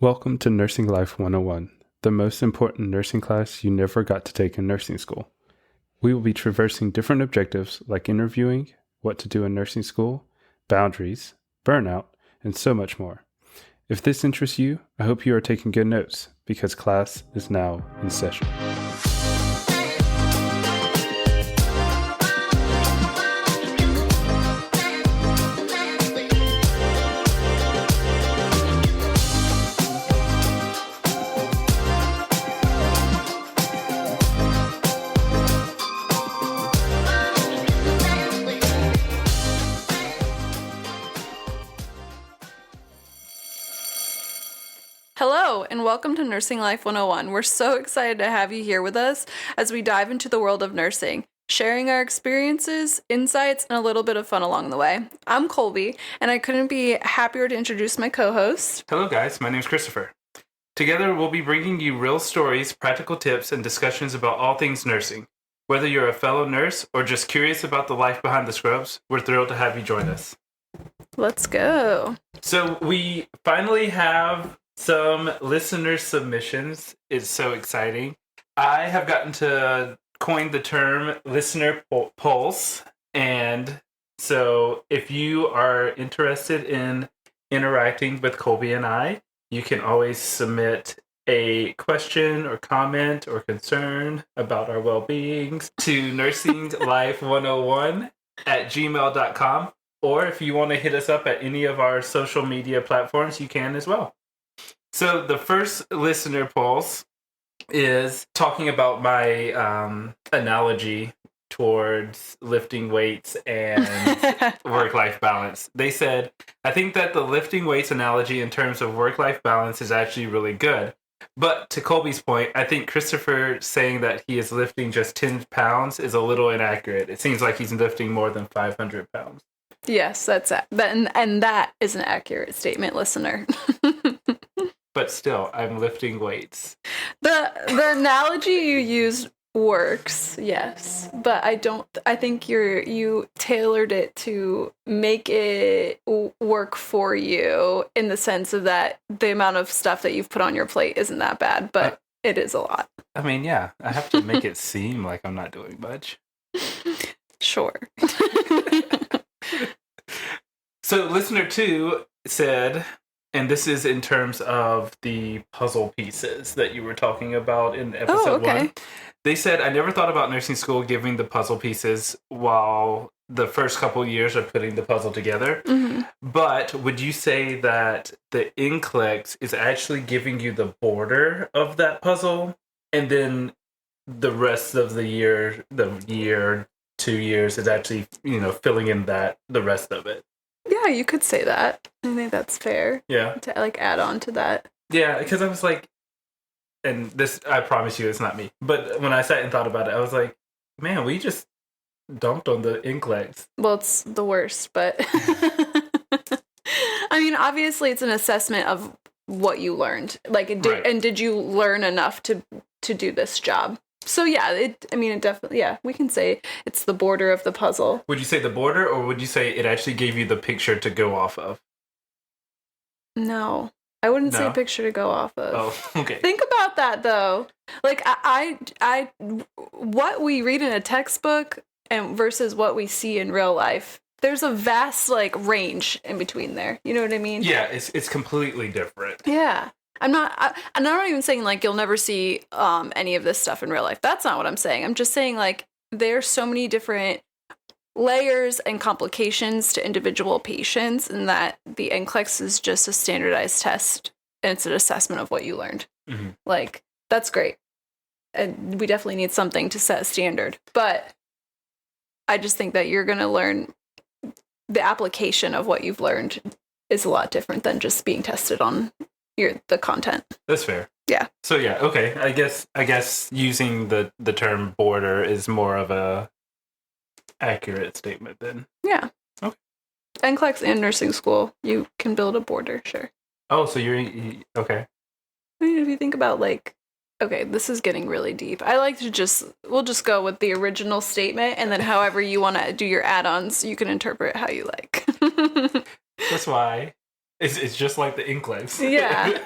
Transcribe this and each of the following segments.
Welcome to Nursing Life 101, the most important nursing class you never got to take in nursing school. We will be traversing different objectives like interviewing, what to do in nursing school, boundaries, burnout, and so much more. If this interests you, I hope you are taking good notes because class is now in session. Hello, and welcome to Nursing Life 101. We're so excited to have you here with us as we dive into the world of nursing, sharing our experiences, insights, and a little bit of fun along the way. I'm Colby, and I couldn't be happier to introduce my co-host. Hello guys, my name's Christopher. Together we'll be bringing you real stories, practical tips, and discussions about all things nursing. Whether you're a fellow nurse or just curious about the life behind the scrubs, we're thrilled to have you join us. Let's go. So we finally have some listener submissions. It's so exciting. I have gotten to coin the term listener pulse, and so if you are interested in interacting with Colby and I, you can always submit a question or comment or concern about our well-being to nursinglife101@gmail.com. Or if you want to hit us up at any of our social media platforms, you can as well. So the first listener pulse is talking about my analogy towards lifting weights and work-life balance. They said, I think that the lifting weights analogy in terms of work-life balance is actually really good. But to Colby's point, I think Christopher saying that he is lifting just 10 pounds is a little inaccurate. It seems like he's lifting more than 500 pounds. Yes, that's it. And that is an accurate statement, listener. But still, I'm lifting weights. The analogy you used works, yes, but I think you tailored it to make it work for you in the sense of that the amount of stuff that you've put on your plate isn't that bad, but it is a lot. I mean, yeah, I have to make it seem like I'm not doing much. Sure. So listener 2 said, and this is in terms of the puzzle pieces that you were talking about in episode 1. They said, I never thought about nursing school giving the puzzle pieces while the first couple years are putting the puzzle together. Mm-hmm. But would you say that the NCLEX is actually giving you the border of that puzzle? And then the rest of the year, 2 years is actually, filling in the rest of it. Yeah, you could say that. I think that's fair. Yeah. To add on to that. Yeah, because I was like, and this, I promise you, it's not me. But when I sat and thought about it, I was like, man, we just dumped on the NCLEX. Well, it's the worst, but I mean, obviously it's an assessment of what you learned. And did you learn enough to do this job? So yeah, it definitely, yeah, we can say it's the border of the puzzle. Would you say the border, or would you say it actually gave you the picture to go off of? No, I wouldn't say picture to go off of. Oh, okay. Think about that though. Like I what we read in a textbook and versus what we see in real life, there's a vast range in between there. You know what I mean? Yeah, it's completely different. Yeah. I'm not even saying you'll never see any of this stuff in real life. That's not what I'm saying. I'm just saying there's so many different layers and complications to individual patients, and that the NCLEX is just a standardized test and it's an assessment of what you learned. Mm-hmm. That's great. And we definitely need something to set a standard. But I just think that you're going to learn the application of what you've learned is a lot different than just being tested on the content. That's fair. Yeah. So yeah, okay. I guess using the term border is more of a accurate statement then. Yeah. Okay. NCLEX and nursing school, you can build a border, sure. Oh, so you're okay. I mean, if you think about okay, this is getting really deep. I like to we'll just go with the original statement, and then however you want to do your add-ons, you can interpret how you like. That's why. It's just like the NCLEX. Yeah.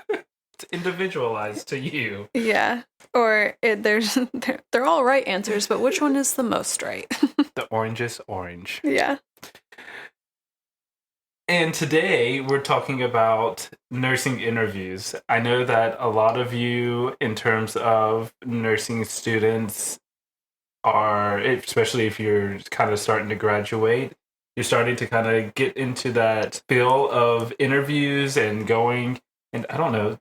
It's individualized to you. Yeah. Or they're all right answers, but which one is the most right? The orange is orange. Yeah. And today we're talking about nursing interviews. I know that a lot of you, in terms of nursing students, are, especially if you're kind of starting to graduate, you're starting to kind of get into that feel of interviews and going, and I don't know,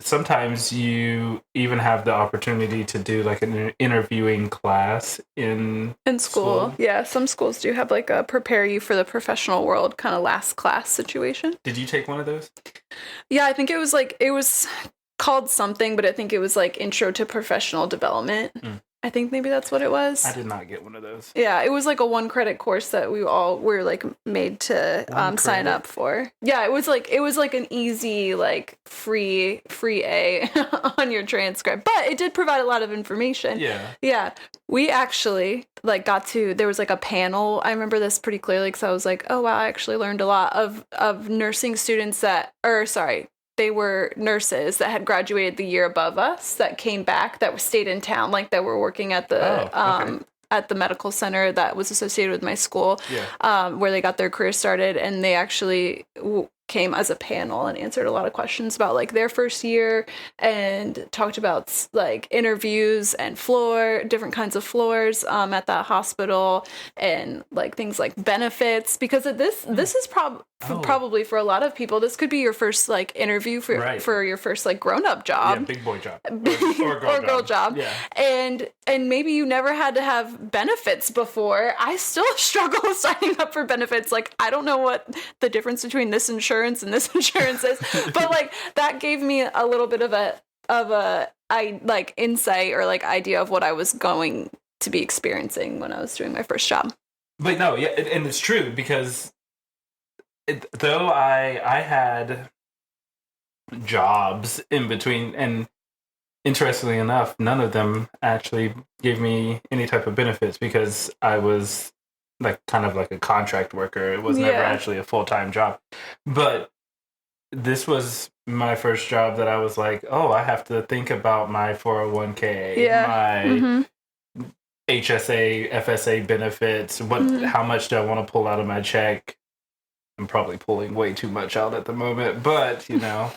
sometimes you even have the opportunity to do like an interviewing class in school. Yeah, some schools do have like a prepare you for the professional world kind of last class situation. Did you take one of those? Yeah, I think it was called something, but I think it was like Intro to Professional Development. I think maybe that's what it was. I did not get one of those. Yeah, it was like a 1 credit course that we all were like made to sign up for. Yeah, it was like an easy like free A on your transcript, but it did provide a lot of information. Yeah. We actually like there was like a panel. I remember this pretty clearly because I was like, oh wow, I actually learned a lot of nursing students they were nurses that had graduated the year above us that came back, that stayed in town, like that were working at the at the medical center that was associated with my school, where they got their career started, and they actually came as a panel and answered a lot of questions about like their first year and talked about like interviews and different kinds of floors at that hospital, and like things like benefits, because this is probably for a lot of people this could be your first like interview for your first like grown-up job, big boy job or girl job. And maybe you never had to have benefits before. I still struggle with signing up for benefits. Like I don't know what the difference between this insurance and this insurance is, but like that gave me a little bit of a insight or like idea of what I was going to be experiencing when I was doing my first job. But no, yeah, and it's true because though I had jobs in between, and interestingly enough, none of them actually gave me any type of benefits because I was like kind of like a contract worker. It was never actually a full-time job. But this was my first job that I was like, oh, I have to think about my 401k, my HSA, FSA benefits, how much do I want to pull out of my check? I'm probably pulling way too much out at the moment, but you know,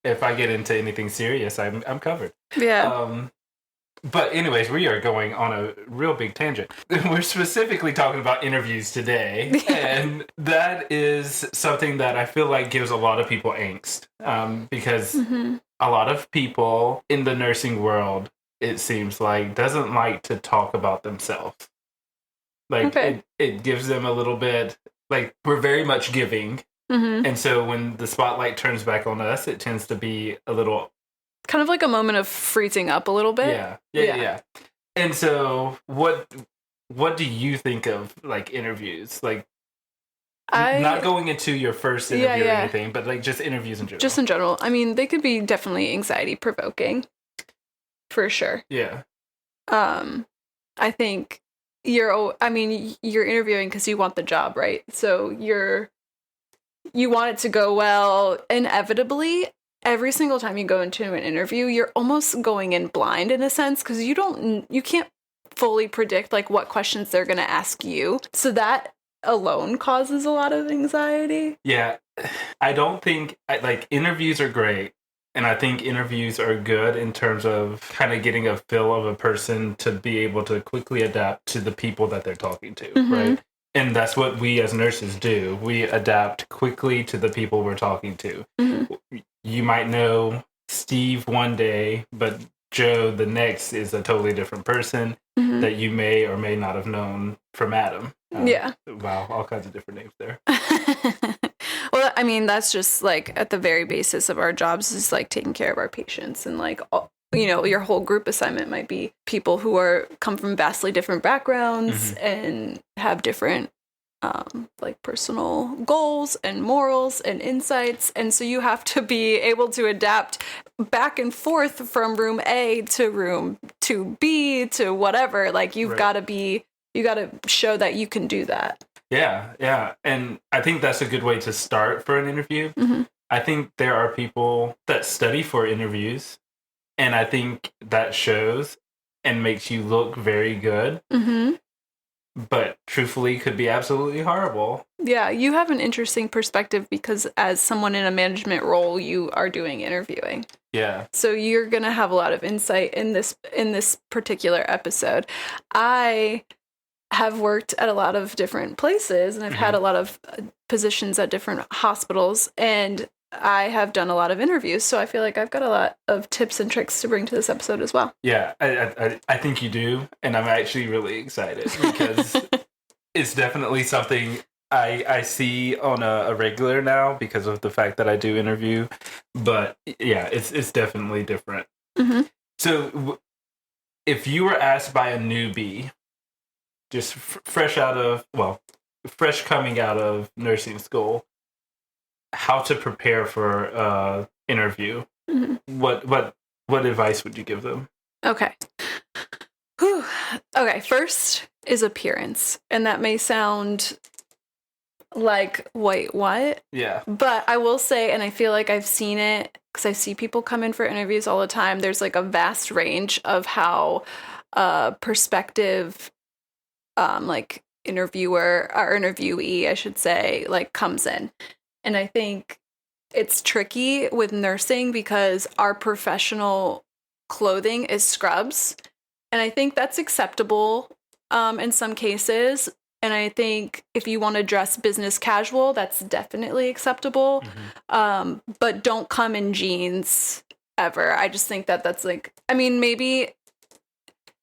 if I get into anything serious, I'm covered. Yeah. But anyways, we are going on a real big tangent. We're specifically talking about interviews today, and that is something that I feel like gives a lot of people angst, because a lot of people in the nursing world, it seems like, doesn't like to talk about themselves. Like it gives them a little bit, like we're very much giving, and so when the spotlight turns back on us, it tends to be a little kind of like a moment of freezing up a little bit. Yeah. And so what do you think of like interviews? Like not going into your first interview or anything, but like just interviews in general. Just in general. I mean, they could be definitely anxiety provoking. For sure. Yeah. I think you're interviewing because you want the job, right? So you want it to go well. Inevitably, every single time you go into an interview, you're almost going in blind in a sense, because you can't fully predict like what questions they're going to ask you. So that alone causes a lot of anxiety. Yeah. I don't think like interviews are great. And I think interviews are good in terms of kind of getting a feel of a person to be able to quickly adapt to the people that they're talking to, right? And that's what we as nurses do. We adapt quickly to the people we're talking to. You might know Steve one day, but Joe the next is a totally different person that you may or may not have known from Adam. Wow, all kinds of different names there. Well, I mean, that's just like at the very basis of our jobs is like taking care of our patients, and like, you know, your whole group assignment might be people who come from vastly different backgrounds and have different like personal goals and morals and insights. And so you have to be able to adapt back and forth from room A to room 2B to whatever. Like you got to show that you can do that. Yeah. And I think that's a good way to start for an interview I think there are people that study for interviews, and I think that shows and makes you look very good, Mm-hmm. but truthfully could be absolutely horrible. Yeah, you have an interesting perspective because as someone in a management role, you are doing interviewing. Yeah. So you're going to have a lot of insight in this particular episode. I have worked at a lot of different places, and I've had a lot of positions at different hospitals, and I have done a lot of interviews. So I feel like I've got a lot of tips and tricks to bring to this episode as well. Yeah, I think you do, and I'm actually really excited because it's definitely something I see on a regular now because of the fact that I do interview. But yeah, it's definitely different. Mm-hmm. So if you were asked by a newbie, just fresh coming out of nursing school, how to prepare for interview, Mm-hmm. what advice would you give them? Okay. Whew. Okay, first is appearance. And that may sound like, wait, what? Yeah. But I will say, and I feel like I've seen it because I see people come in for interviews all the time. There's like a vast range of how prospective, like interviewer or interviewee, I should say, like comes in. And I think it's tricky with nursing because our professional clothing is scrubs. And I think that's acceptable in some cases. And I think if you want to dress business casual, that's definitely acceptable. Mm-hmm. But don't come in jeans ever. I just think that that's like, I mean, maybe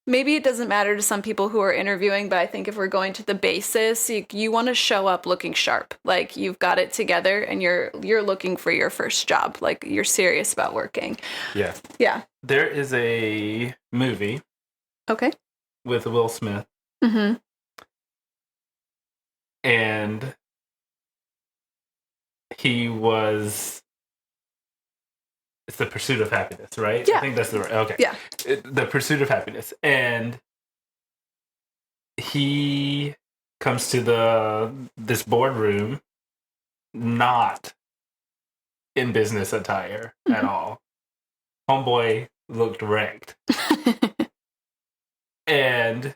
it doesn't matter to some people who are interviewing, but I think if we're going to the basis, you want to show up looking sharp. Like you've got it together and you're looking for your first job. Like you're serious about working. Yeah. Yeah. There is a movie Okay. with Will Smith, Mm-hmm. and it's The Pursuit of Happiness, right? Yeah. I think that's the right. Okay. Yeah. The Pursuit of Happiness, and he comes to this boardroom not in business attire at all. Homeboy looked wrecked. And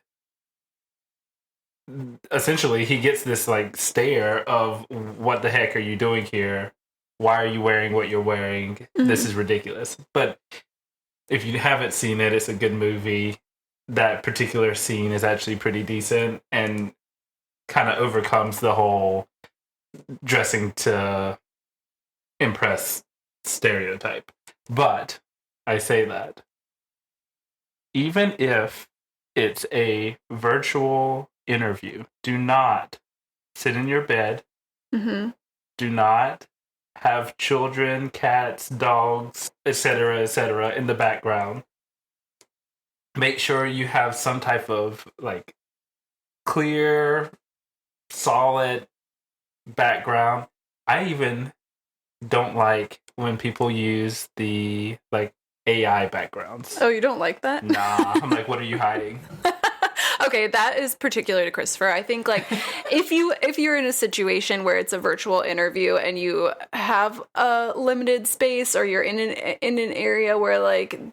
essentially he gets this like stare of, what the heck are you doing here? Why are you wearing what you're wearing? Mm-hmm. This is ridiculous. But if you haven't seen it, it's a good movie. That particular scene is actually pretty decent and kind of overcomes the whole dressing to impress stereotype. But I say that even if it's a virtual interview, do not sit in your bed. Mm-hmm. Do not have children, cats, dogs, etc., in the background. Make sure you have some type of like clear, solid background. I even don't like when people use the like AI backgrounds. Oh, you don't like that? Nah, I'm like, what are you hiding? Okay, that is particular to Christopher. I think like if you're in a situation where it's a virtual interview and you have a limited space, or you're in an area where like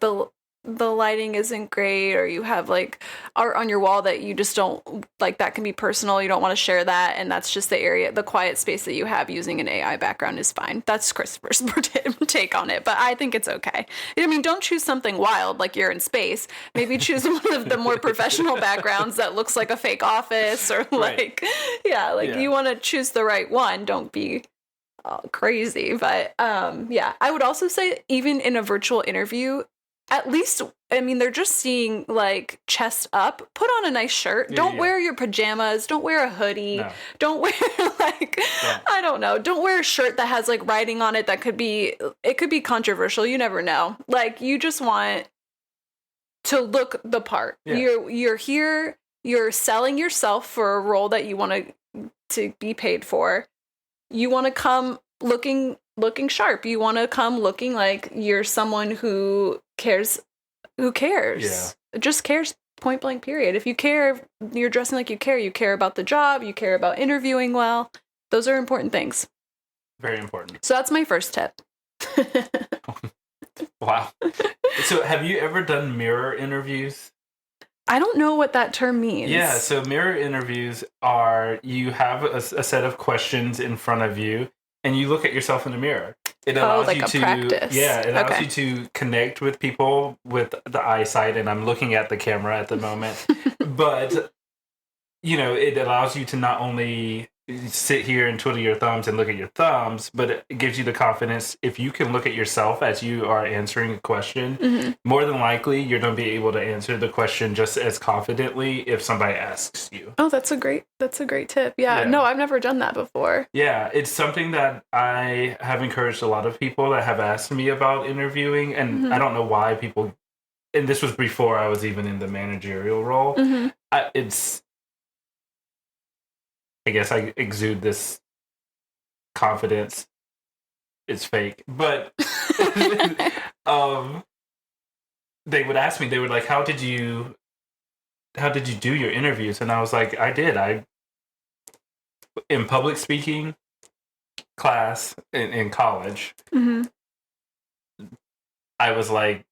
the lighting isn't great, or you have like art on your wall that you just don't like, that can be personal, you don't want to share that, and that's just the quiet space that you have, using an AI background is fine. That's Christopher's take on it, but I think it's okay. I mean, don't choose something wild like you're in space. Maybe choose one of the more professional backgrounds that looks like a fake office, or like, right. You want to choose the right one. Don't be crazy. But yeah, I would also say even in a virtual interview, at least, I mean, they're just seeing like chest up. Put on a nice shirt. Don't wear your pajamas. Don't wear a hoodie. No. Don't wear like, I don't know. Don't wear a shirt that has like writing on it that could be controversial. You never know. Like, you just want to look the part. Yeah. You're here. You're selling yourself for a role that you want to be paid for. You want to come looking sharp. You want to come looking like you're someone who cares. Just cares, point blank, period. If you care, you're dressing like you care about the job, you care about interviewing well. Those are important things. Very important. So that's my first tip. Wow. So have you ever done mirror interviews? I don't know what that term means. Yeah, so mirror interviews are you have a set of questions in front of you and you look at yourself in the mirror. It allows like you a to practice. it allows Okay. you to connect with people with the eyesight, and I'm looking at the camera at the moment. But it allows you to not only sit here and twiddle your thumbs and look at your thumbs, but it gives you the confidence. If you can look at yourself as you are answering a question, Mhm. more than likely you're going to be able to answer the question just as confidently if somebody asks you. Oh, that's a great tip. Yeah. Yeah. No, I've never done that before. Yeah, it's something that I have encouraged a lot of people that have asked me about interviewing, and Mhm. I don't know why people, and this was before I was even in the managerial role. Hmm. I guess I exude this confidence. It's fake, but they would ask me. They were like, how did you do your interviews?" And I was like, I in public speaking class in college, Hmm. I was like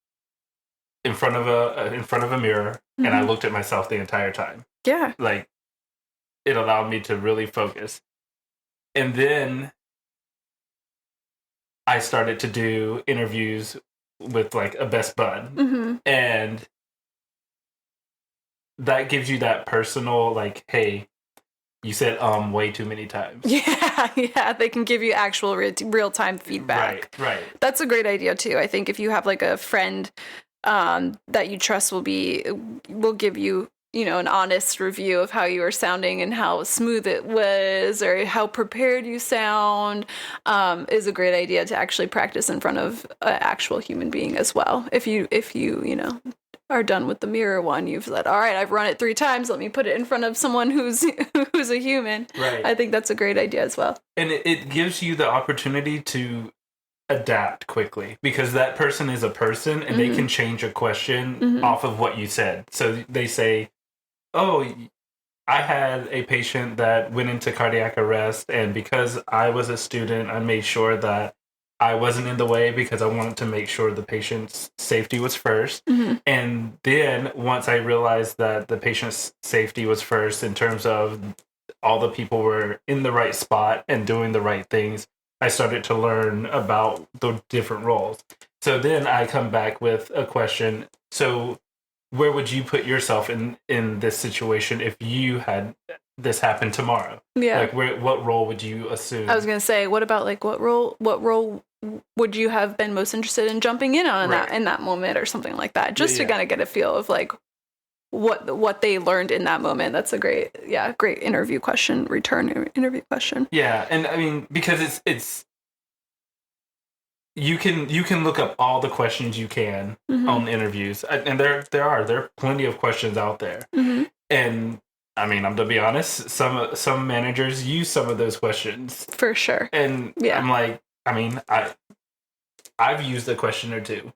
in front of a mirror, and I looked at myself the entire time. Yeah. Like, it allowed me to really focus. And then I started to do interviews with like a best bud. Hmm. And that gives you that personal, like, hey, you said way too many times. Yeah. Yeah. They can give you actual real time feedback. Right. That's a great idea too. I think if you have like a friend that you trust will give you an honest review of how you are sounding and how smooth it was or how prepared you sound, is a great idea to actually practice in front of an actual human being as well. If you are done with the mirror one, you've said, all right, I've run it 3 times, let me put it in front of someone who's a human. Right. I think that's a great idea as well. And it gives you the opportunity to adapt quickly, because that person is a person and they can change a question off of what you said. So they say, oh, I had a patient that went into cardiac arrest, and because I was a student, I made sure that I wasn't in the way because I wanted to make sure the patient's safety was first. And then once I realized that the patient's safety was first in terms of all the people were in the right spot and doing the right things, I started to learn about the different roles. So then I come back with a question. So where would you put yourself in this situation if you had this happen tomorrow? Yeah. Like, what role would you assume? I was gonna say, what about like what role would you have been most interested in jumping in on in that moment or something like that, just to kind of get a feel of like what they learned in that moment. That's a great interview question, interview question. Yeah, and I mean, because it's you can look up all the questions you can on interviews, and there are plenty of questions out there. And I mean, I'm to be honest, some managers use some of those questions for sure. And I'm like, I mean, I've used a question or two.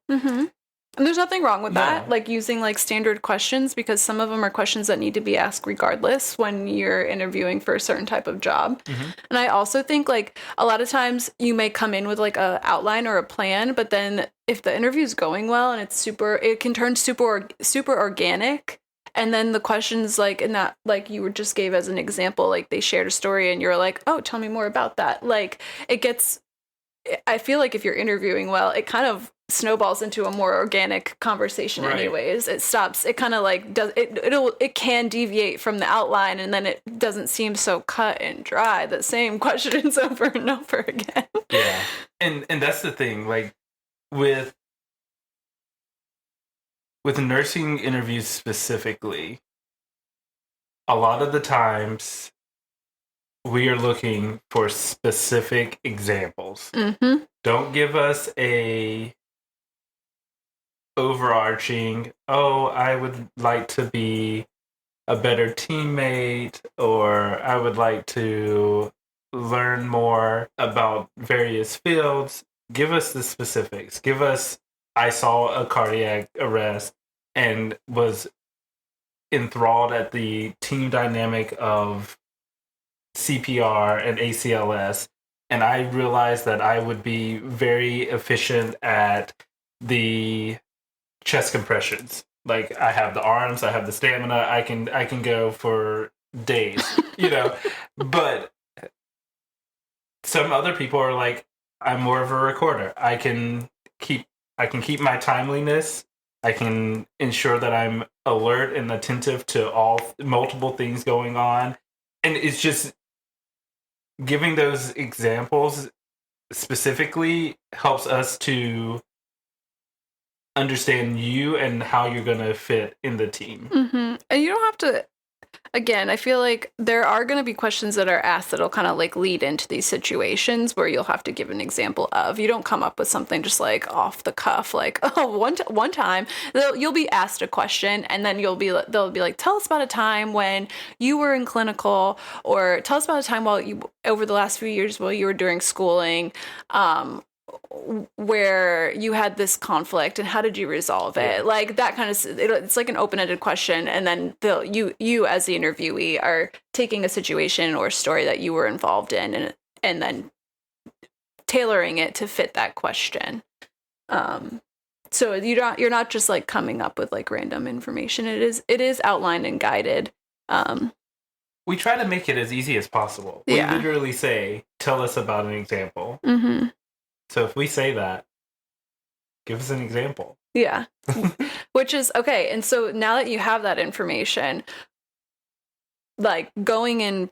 And there's nothing wrong with that, like using like standard questions, because some of them are questions that need to be asked regardless when you're interviewing for a certain type of job. And I also think like a lot of times you may come in with like a outline or a plan, but then if the interview's going well and it can turn super organic. And then the questions like in that, like you just gave as an example, like they shared a story and you're like, oh, tell me more about that. Like I feel like if you're interviewing well, it kind of snowballs into a more organic conversation anyways. It kind of like it can deviate from the outline, and then it doesn't seem so cut and dry, the same questions over and over again. Yeah. And that's the thing, like with nursing interviews specifically, a lot of the times we are looking for specific examples. Don't give us a overarching, oh, I would like to be a better teammate, or I would like to learn more about various fields. Give us the specifics. Give us, I saw a cardiac arrest and was enthralled at the team dynamic of CPR and ACLS, and I realized that I would be very efficient at the chest compressions. Like, I have the arms, I have the stamina, I can go for days, But some other people are like, I'm more of a recorder. I can keep my timeliness. I can ensure that I'm alert and attentive to multiple things going on. And it's just giving those examples specifically helps us to understand you and how you're going to fit in the team. Mm-hmm. And you don't have to, again, I feel like there are going to be questions that are asked that'll kind of like lead into these situations where you'll have to give an example of. You don't come up with something just like off the cuff, like, oh, one time you'll be asked a question and then they'll be like, tell us about a time when you were in clinical, or tell us about a time over the last few years while you were doing schooling, where you had this conflict and how did you resolve it? Yeah. Like that kind of, it's like an open-ended question, and then you as the interviewee are taking a situation or story that you were involved in and then tailoring it to fit that question. So you're not just like coming up with like random information. It is outlined and guided. We try to make it as easy as possible. Yeah. We literally say, tell us about an example. Mm-hmm. So if we say that, give us an example. Yeah. Which is okay. And so now that you have that information, like going in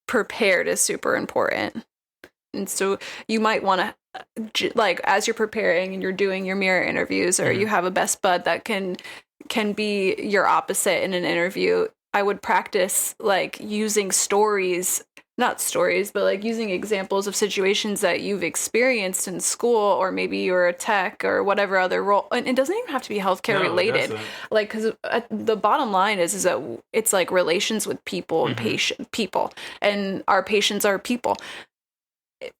prepared is super important. And so you might want to, like, as you're preparing and you're doing your mirror interviews, or you have a best bud that can be your opposite in an interview, I would practice like using not stories, but like using examples of situations that you've experienced in school, or maybe you're a tech or whatever other role. And it doesn't even have to be healthcare related. Like, because the bottom line is that it's like relations with people and people, and our patients are people.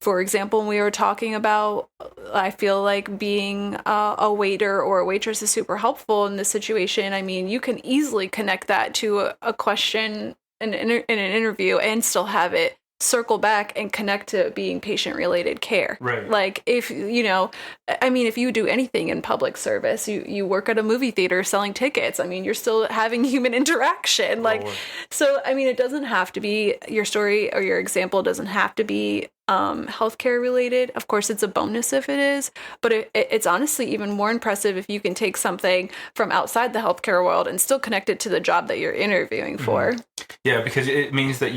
For example, when we were talking about, I feel like being a waiter or a waitress is super helpful in this situation. I mean, you can easily connect that to a question in an interview and still have it circle back and connect to being patient-related care. Right. Like, if you do anything in public service, you work at a movie theater selling tickets, I mean, you're still having human interaction. Like, so, I mean, it doesn't have to be, your story or your example doesn't have to be healthcare related. Of course, it's a bonus if it is, but it's honestly even more impressive if you can take something from outside the healthcare world and still connect it to the job that you're interviewing for. Yeah, because it means that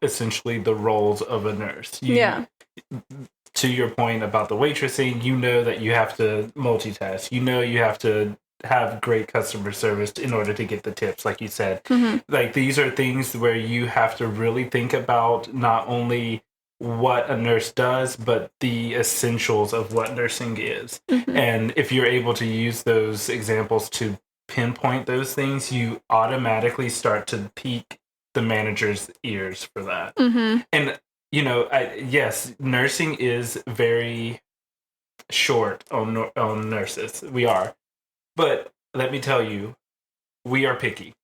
essentially the roles of a nurse. To your point about the waitressing, that you have to multitask. You have to have great customer service in order to get the tips, like you said. Like, these are things where you have to really think about not only what a nurse does, but the essentials of what nursing is. And if you're able to use those examples to pinpoint those things, you automatically start to pique the manager's ears for that. And yes, nursing is very short on nurses. We are, but let me tell you, we are picky.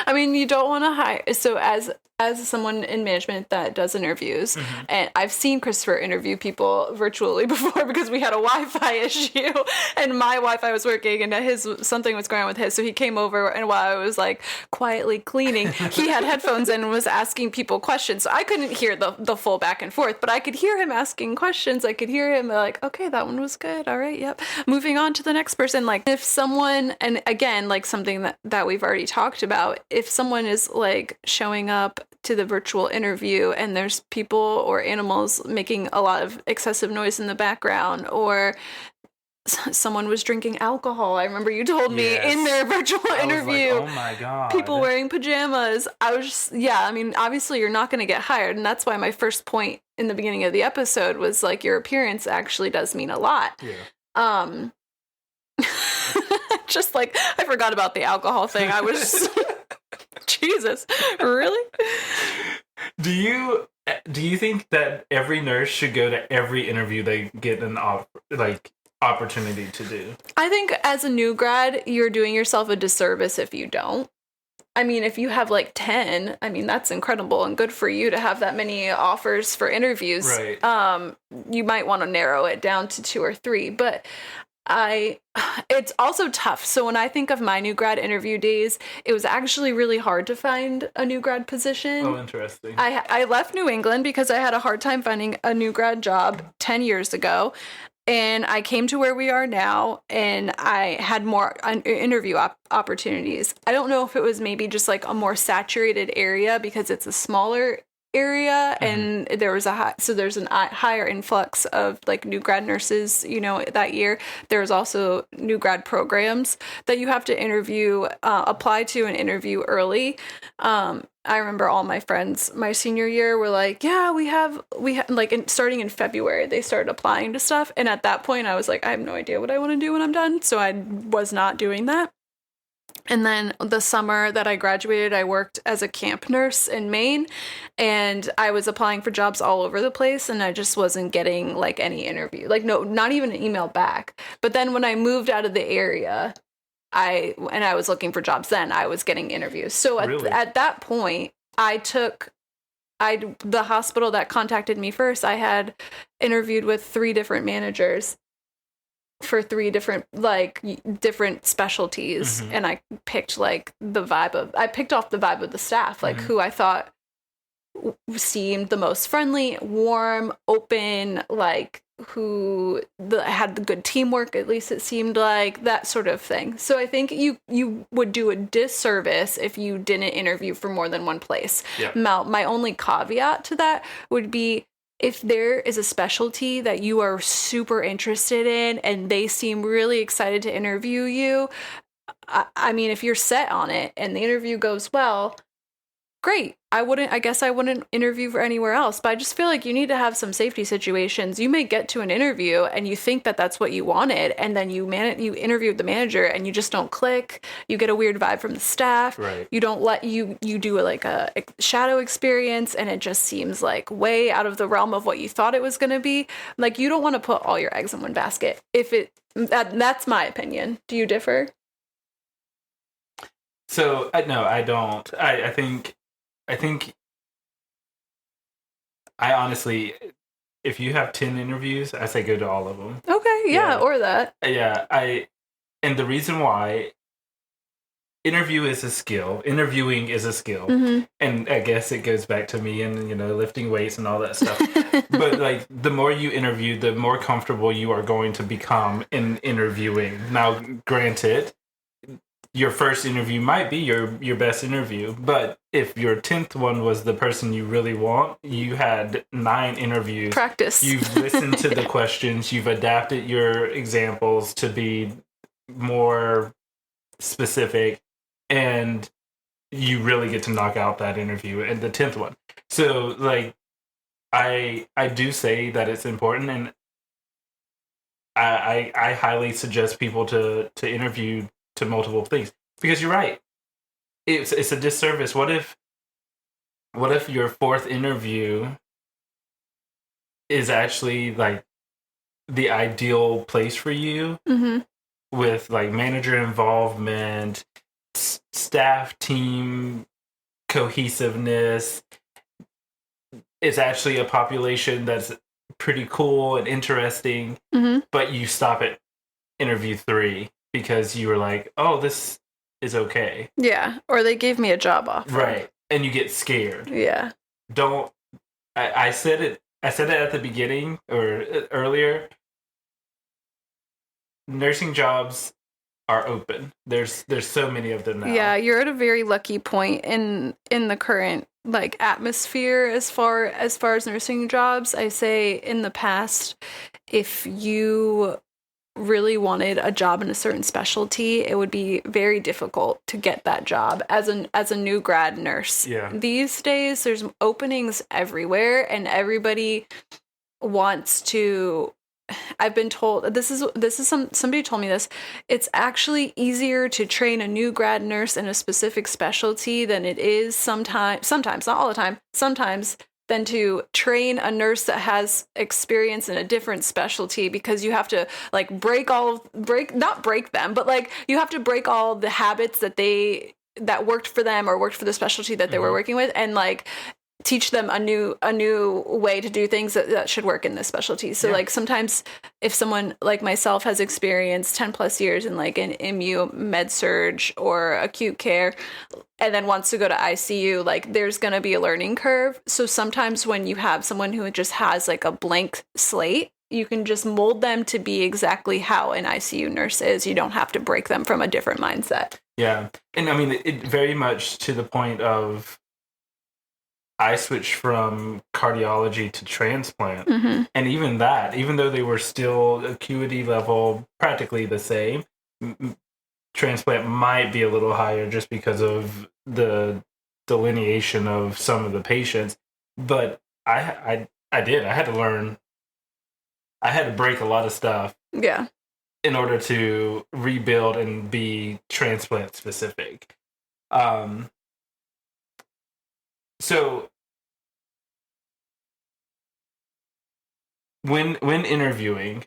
I mean, you don't want to hire. So as someone in management that does interviews, and I've seen Christopher interview people virtually before because we had a Wi-Fi issue and my Wi-Fi was working and something was going on with his. So he came over, and while I was like quietly cleaning, he had headphones in and was asking people questions. So I couldn't hear the full back and forth, but I could hear him asking questions. I could hear him like, okay, that one was good. All right. Yep. Moving on to the next person. Like, if someone, and again, like something that we've already talked about, if someone is like showing up to the virtual interview and there's people or animals making a lot of excessive noise in the background, or someone was drinking alcohol. I remember you told me in their virtual interview, like, oh my God, people wearing pajamas. I was just, I mean, obviously you're not going to get hired. And that's why my first point in the beginning of the episode was like, your appearance actually does mean a lot. Yeah. Just like, I forgot about the alcohol thing. I was Jesus, really? Do you think that every nurse should go to every interview they get an opportunity to do? I think as a new grad, you're doing yourself a disservice if you don't. I mean, if you have like 10, I mean, that's incredible and good for you to have that many offers for interviews. Right. You might want to narrow it down to 2 or 3, but it's also tough. So when I think of my new grad interview days, it was actually really hard to find a new grad position. Oh, interesting. I left New England because I had a hard time finding a new grad job 10 years ago. And I came to where we are now, and I had more interview opportunities. I don't know if it was maybe just like a more saturated area because it's a smaller area, and there was there's a higher influx of like new grad nurses, that year. There's also new grad programs that you have to apply to and interview early. I remember all my friends my senior year were like, yeah, we have like starting in February, they started applying to stuff. And at that point I was like, I have no idea what I want to do when I'm done. So I was not doing that. And then the summer that I graduated, I worked as a camp nurse in Maine, and I was applying for jobs all over the place, and I just wasn't getting like any interview, like no, not even an email back. But then when I moved out of the area, I was looking for jobs, then I was getting interviews. So at that point, the hospital that contacted me first, I had interviewed with 3 different managers for 3 different specialties. And I picked I picked off the vibe of the staff, like who I thought seemed the most friendly, warm, open, like who had the good teamwork, at least it seemed like, that sort of thing. So I think you would do a disservice if you didn't interview for more than one place. Yeah. My only caveat to that would be, if there is a specialty that you are super interested in and they seem really excited to interview you, I mean, if you're set on it and the interview goes well, great. I guess I wouldn't interview for anywhere else, but I just feel like you need to have some safety situations. You may get to an interview and you think that that's what you wanted, and then you interview with the manager and you just don't click. You get a weird vibe from the staff. Right. You don't you do like a shadow experience, and it just seems like way out of the realm of what you thought it was going to be. Like, you don't want to put all your eggs in one basket. That's my opinion. Do you differ? So no, I don't. I think I honestly, if you have 10 interviews, I say go to all of them. Okay, yeah, or that. Yeah, and the reason why, interviewing is a skill. And I guess it goes back to me and, lifting weights and all that stuff. But like, the more you interview, the more comfortable you are going to become in interviewing. Now, granted, your first interview might be your best interview, but if your 10th one was the person you really want, you had 9 interviews. Practice. You've listened to the questions, you've adapted your examples to be more specific, and you really get to knock out that interview in the 10th one. So, like, I do say that it's important, and I highly suggest people to interview to multiple things, because you're right, it's a disservice. What if your 4th interview is actually like the ideal place for you, with like manager involvement, staff team cohesiveness, it's actually a population that's pretty cool and interesting, but you stop at interview 3 because you were like, oh, this is okay. Yeah, or they gave me a job offer. Right, and you get scared. Yeah. I said it at the beginning or earlier. Nursing jobs are open. There's so many of them now. Yeah, you're at a very lucky point in the current like atmosphere as far as nursing jobs. I say in the past, if you really wanted a job in a certain specialty, it would be very difficult to get that job as a new grad nurse. Yeah. These days there's openings everywhere, and everybody wants to. I've been told somebody told me this. It's actually easier to train a new grad nurse in a specific specialty than it is sometimes, not all the time, sometimes, than to train a nurse that has experience in a different specialty, because you have to like not break them, but like you have to break all the habits that they that worked for them or worked for the specialty that they were working with, and like teach them a new way to do things that should work in this specialty. So like sometimes if someone like myself has experienced 10 plus years in like an MU med surge or acute care and then wants to go to ICU, like there's going to be a learning curve. So sometimes when you have someone who just has like a blank slate, you can just mold them to be exactly how an ICU nurse is. You don't have to break them from a different mindset. Yeah. And I mean, it very much to the point of I switched from cardiology to transplant. And even that, even though they were still acuity level practically the same, transplant might be a little higher just because of the delineation of some of the patients. But I had to learn. I had to break a lot of stuff. Yeah. In order to rebuild and be transplant specific. So when interviewing,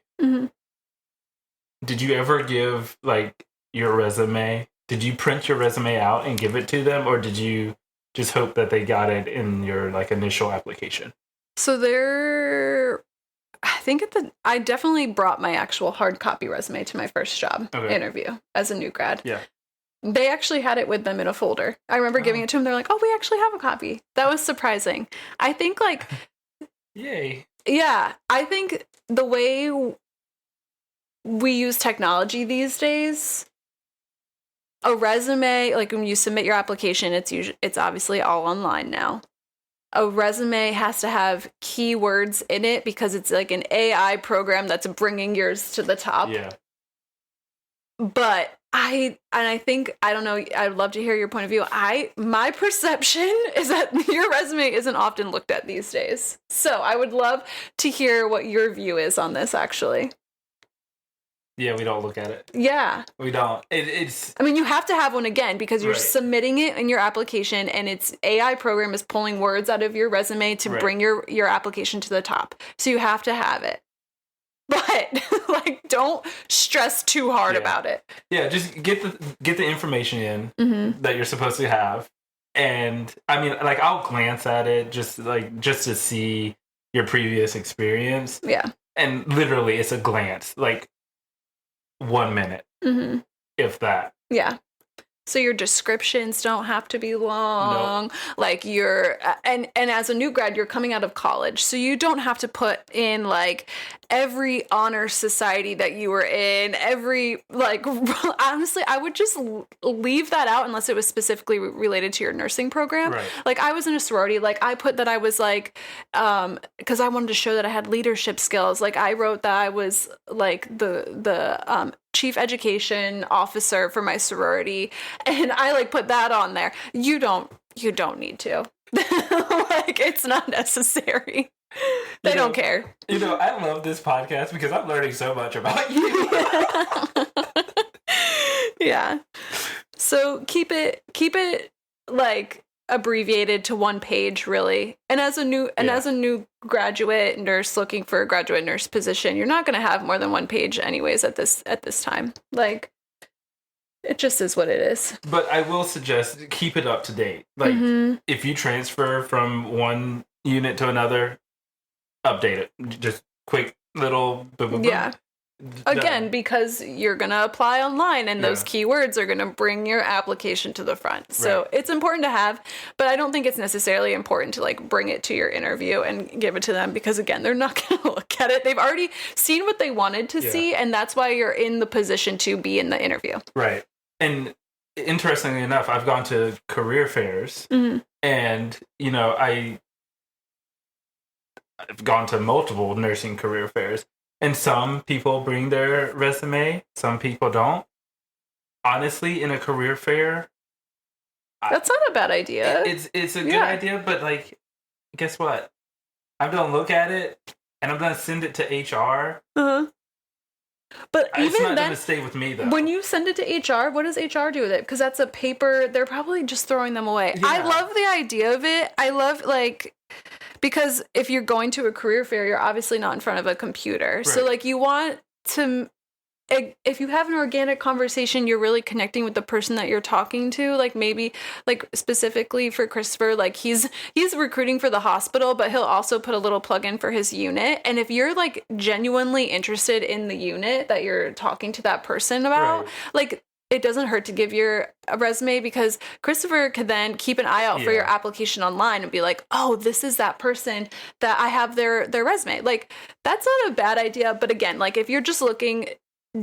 did you ever give like your resume? Did you print your resume out and give it to them, or did you just hope that they got it in your like initial application? So I definitely brought my actual hard copy resume to my first job interview as a new grad. Yeah. They actually had it with them in a folder. I remember giving it to them. They're like, oh, we actually have a copy. That was surprising. I think like, yay. Yeah, I think the way we use technology these days, a resume, like when you submit your application, it's obviously all online now. A resume has to have keywords in it because it's like an AI program that's bringing yours to the top. Yeah. But I don't know, I'd love to hear your point of view. My perception is that your resume isn't often looked at these days. So I would love to hear what your view is on this, actually. Yeah, we don't look at it. Yeah. We don't. It's. I mean, you have to have one again because you're submitting it in your application, and its AI program is pulling words out of your resume to bring your application to the top. So you have to have it. But like, don't stress too hard about it. Yeah, just get the information in that you're supposed to have, and I mean, like, I'll glance at it just to see your previous experience. Yeah, and literally, it's a glance, like 1 minute, if that. Yeah. So your descriptions don't have to be long. Nope. Like and as a new grad, you're coming out of college, so you don't have to put in like every honor society that you were in, honestly, I would just leave that out unless it was specifically related to your nursing program. Right. Like I was in a sorority, like I put that I was like, because I wanted to show that I had leadership skills. Like I wrote that I was like the chief education officer for my sorority, and I like put that on there. You don't need to. Like, it's not necessary. They don't care. I love this podcast because I'm learning so much about you. Yeah. So keep it like abbreviated to 1 page, really. And as a new graduate nurse looking for a graduate nurse position, you're not going to have more than 1 page anyways at this time. Like, it just is what it is. But I will suggest keep it up to date. Like, if you transfer from one unit to another, update it. Just quick little boom, boom, boom. Yeah. Again, because you're going to apply online and those keywords are going to bring your application to the front. So it's important to have, but I don't think it's necessarily important to like bring it to your interview and give it to them because, again, they're not going to look at it. They've already seen what they wanted to see, and that's why you're in the position to be in the interview. Right. And interestingly enough, I've gone to career fairs and, I've gone to multiple nursing career fairs. And some people bring their resume, some people don't. Honestly, in a career fair, that's not a bad idea. It's a good idea, but like, guess what? I'm gonna look at it and I'm gonna send it to HR. But it's even not then, gonna stay with me though. When you send it to HR, what does HR do with it? Because that's a paper. They're probably just throwing them away. Yeah. I love the idea of it. I love because if you're going to a career fair, you're obviously not in front of a computer. Right. So like you want to if you have an organic conversation, you're really connecting with the person that you're talking to. Like maybe like specifically for Christopher, like he's recruiting for the hospital, but he'll also put a little plug in for his unit. And if you're like genuinely interested in the unit that you're talking to that person about, like it doesn't hurt to give your resume, because Christopher could then keep an eye out for your application online and be like, oh, this is that person that I have their resume. Like that's not a bad idea. But again, like if you're just looking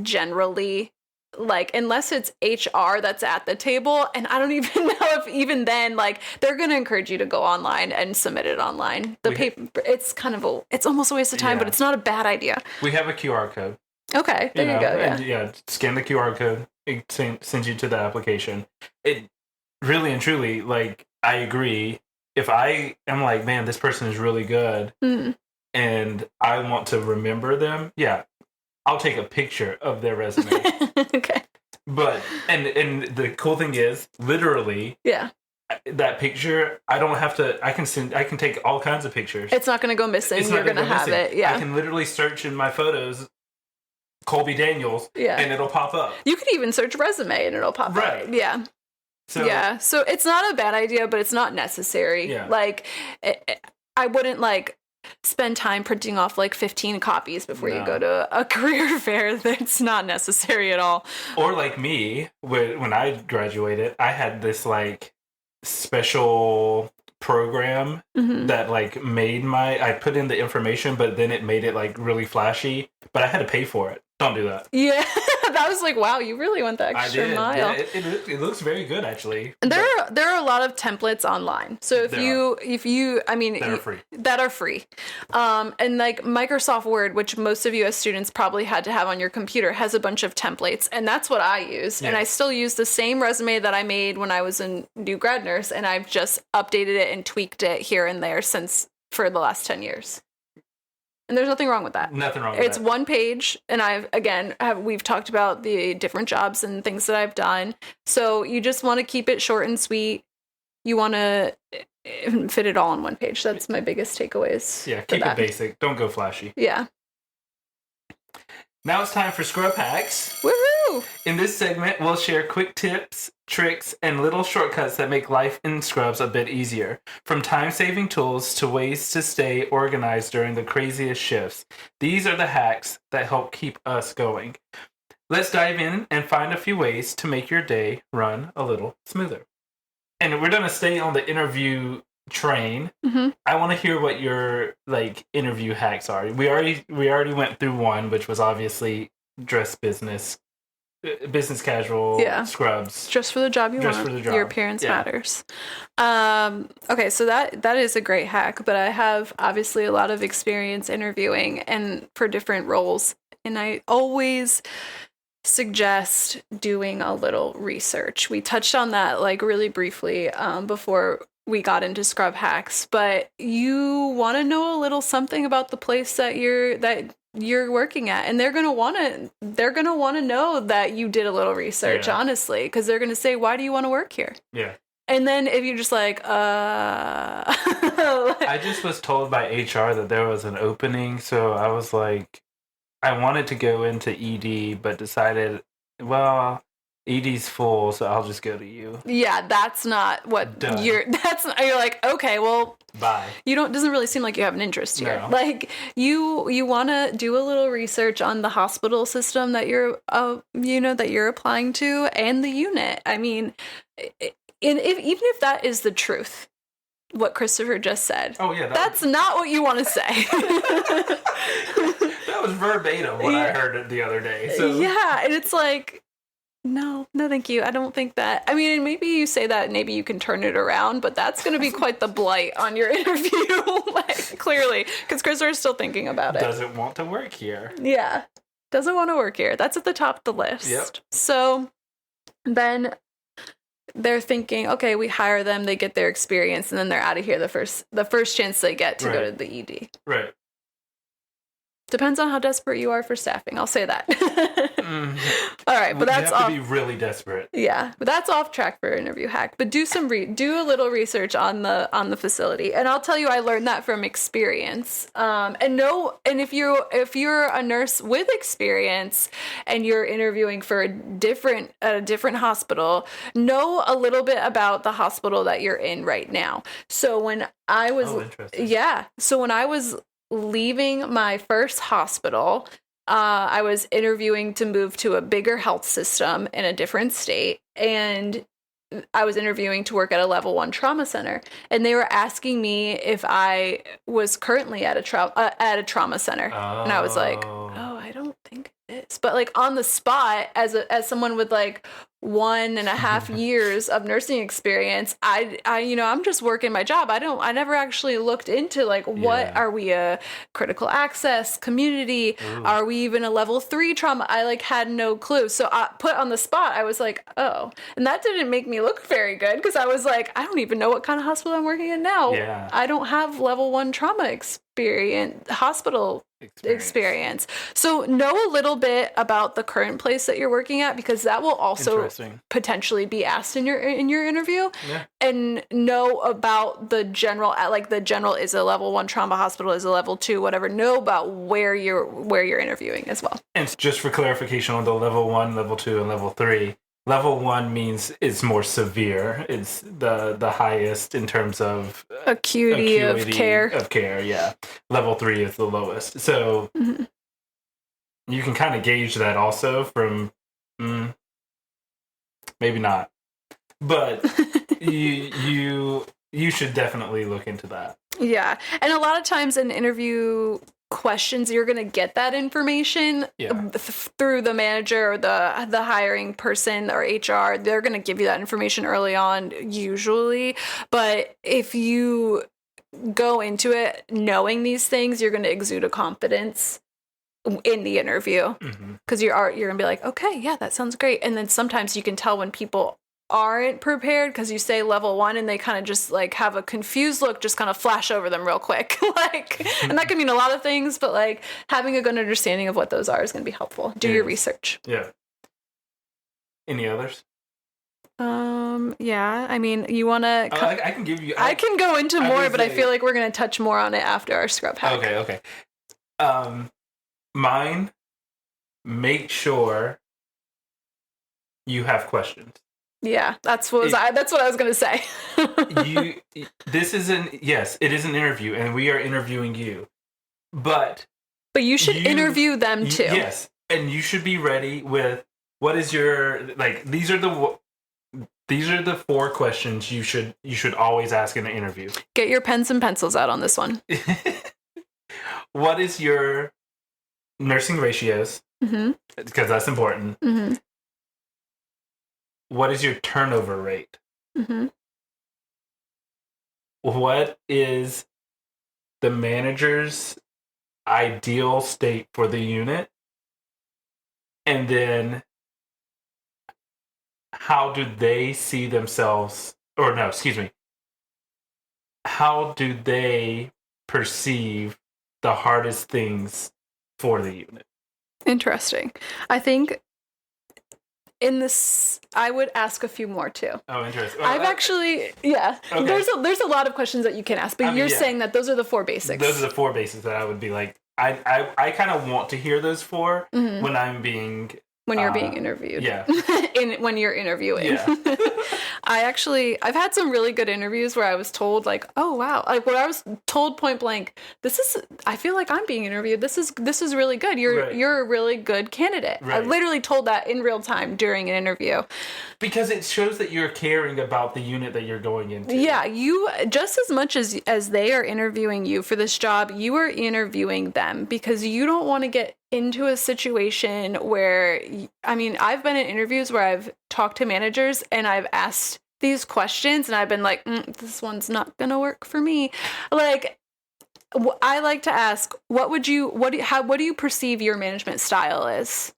generally, like unless it's HR that's at the table, and I don't even know if even then, like they're going to encourage you to go online and submit it online. The paper, it's kind of it's almost a waste of time, but it's not a bad idea. We have a QR code. Okay, there you go. And scan the QR code. It sends you to the application. It really and truly, like, I agree. If I am like, man, this person is really good, and I want to remember them, I'll take a picture of their resume. Okay. But and the cool thing is, literally, that picture, I don't have to. I can take all kinds of pictures. It's not going to go missing. You're going to have it. Yeah. I can literally search in my photos Colby Daniels, and it'll pop up. You could even search resume and it'll pop up. Yeah. So it's not a bad idea, but it's not necessary. Yeah. Like, I wouldn't like spend time printing off like 15 copies before you go to a career fair. That's not necessary at all. Or like me, when I graduated, I had this like special program that like made I put in the information, but then it made it like really flashy, but I had to pay for it. Don't do that. Yeah. That was like, wow, you really went the extra mile. Yeah, it looks very good, actually. And there are a lot of templates online. So if you that are free. And like Microsoft Word, which most of you as students probably had to have on your computer, has a bunch of templates, and that's what I use. And I still use the same resume that I made when I was a new grad nurse, and I've just updated it and tweaked it here and there for the last 10 years. And there's nothing wrong with that. Nothing wrong with It's one page, and we've talked about the different jobs and things that I've done. So you just want to keep it short and sweet. You want to fit it all on one page. That's my biggest takeaways. Yeah, keep it basic. Don't go flashy. Yeah. Now it's time for Scrub Hacks. Woohoo! In this segment, we'll share quick tips, tricks, and little shortcuts that make life in scrubs a bit easier. From time-saving tools to ways to stay organized during the craziest shifts. These are the hacks that help keep us going. Let's dive in and find a few ways to make your day run a little smoother. And we're going to stay on the interview train. I want to hear what your like interview hacks are. We already went through one, which was obviously dress business casual, scrubs. Just for the job you want. Your appearance matters. Okay, so that is a great hack, but I have obviously a lot of experience interviewing and for different roles, and I always suggest doing a little research. We touched on that like really briefly before we got into scrub hacks, but you want to know a little something about the place that you're working at, and they're gonna want to know that you did a little research, honestly, because they're gonna say, why do you want to work here? And then if you're just like I just was told by HR that there was an opening, so I was like, I wanted to go into ED, but decided, well, ED's full, so I'll just go to you. Yeah, that's not what you're like, okay, well, bye. Doesn't really seem like you have an interest here. No. Like you want to do a little research on the hospital system that you're that you're applying to, and the unit. I mean, even if that is the truth, what Christopher just said. Oh yeah, that's not what you want to say. That was verbatim what I heard the other day. So yeah, and it's like, no, thank you. I don't think that. I mean, maybe you say that, maybe you can turn it around, but that's going to be quite the blight on your interview, like, clearly, because Christopher's still thinking about it. Doesn't want to work here. Yeah, doesn't want to work here. That's at the top of the list. Yep. So then they're thinking, okay, we hire them, they get their experience, and then they're out of here the first chance they get to go to the ED. Right. Depends on how desperate you are for staffing. I'll say that. All right, but that's you have to be really desperate. Yeah, but that's off track for interview hack. But do do a little research on the facility, and I'll tell you, I learned that from experience. And if you're a nurse with experience and you're interviewing for a different hospital, know a little bit about the hospital that you're in right now. So when I was when I was leaving my first hospital, I was interviewing to move to a bigger health system in a different state, and I was interviewing to work at a level 1 trauma center, and they were asking me if I was currently at a trauma center, and I was like, "Oh, I don't think it is." But like on the spot, as someone with like 1.5 years of nursing experience, I'm just working my job. I never actually looked into like, what are we, a critical access community? Ooh. Are we even a level 3 trauma? I like had no clue. So I put on the spot, I was like, oh, and that didn't make me look very good, because I was like, I don't even know what kind of hospital I'm working in now. Yeah. I don't have level 1 trauma hospital experience. So know a little bit about the current place that you're working at, because that will also potentially be asked in your interview. Yeah. And know about the general, is a level 1 trauma hospital, is a level 2, whatever. Know about where you're interviewing as well. And just for clarification on the level 1, level 2, and level 3. Level 1 means it's more severe. It's the highest in terms of acuity of care. Yeah. Level 3 is the lowest. So you can kind of gauge that also from maybe not, but you should definitely look into that. Yeah, and a lot of times in interview questions, you're going to get that information through the manager or the hiring person or HR. They're going to give you that information early on usually, but if you go into it knowing these things, you're going to exude a confidence in the interview, because you're going to be like, okay, yeah, that sounds great. And then sometimes you can tell when people aren't prepared, because you say level 1 and they kind of just like have a confused look just kind of flash over them real quick. And that can mean a lot of things, but like having a good understanding of what those are is going to be helpful. Do your research. Yeah. Any others? Yeah, I mean, you want to... I can give you... I can go into more, but I feel like we're going to touch more on it after our scrub hack. Okay. Mine, make sure you have questions. Yeah, that's what I was going to say. It is an interview, and we are interviewing you. But you should interview them too. Yes, and you should be ready with what is your, like, these are the 4 questions you should always ask in an interview. Get your pens and pencils out on this one. What is your nursing ratios? Because that's important. What is your turnover rate? What is the manager's ideal state for the unit? And then how do they see themselves, how do they perceive the hardest things for the unit? Interesting. I think in this, I would ask a few more too. Oh, interesting. I've actually, yeah. Okay. There's a lot of questions that you can ask, but you're saying that those are the 4 basics. Those are the 4 basics that I would be like, I kind of want to hear those 4 when I'm being... When you're being interviewed. Yeah. When you're interviewing. Yeah. I've had some really good interviews where I was told like, oh wow, like where I was told point blank, I feel like I'm being interviewed. This is really good. You're a really good candidate. Right. I literally told that in real time during an interview. Because it shows that you're caring about the unit that you're going into. Yeah, you just as much as they are interviewing you for this job, you are interviewing them, because you don't want to get into a situation where, I mean, I've been in interviews where I've talked to managers and I've asked these questions and I've been like, this one's not gonna work for me. Like, I like to ask, what do you perceive your management style is?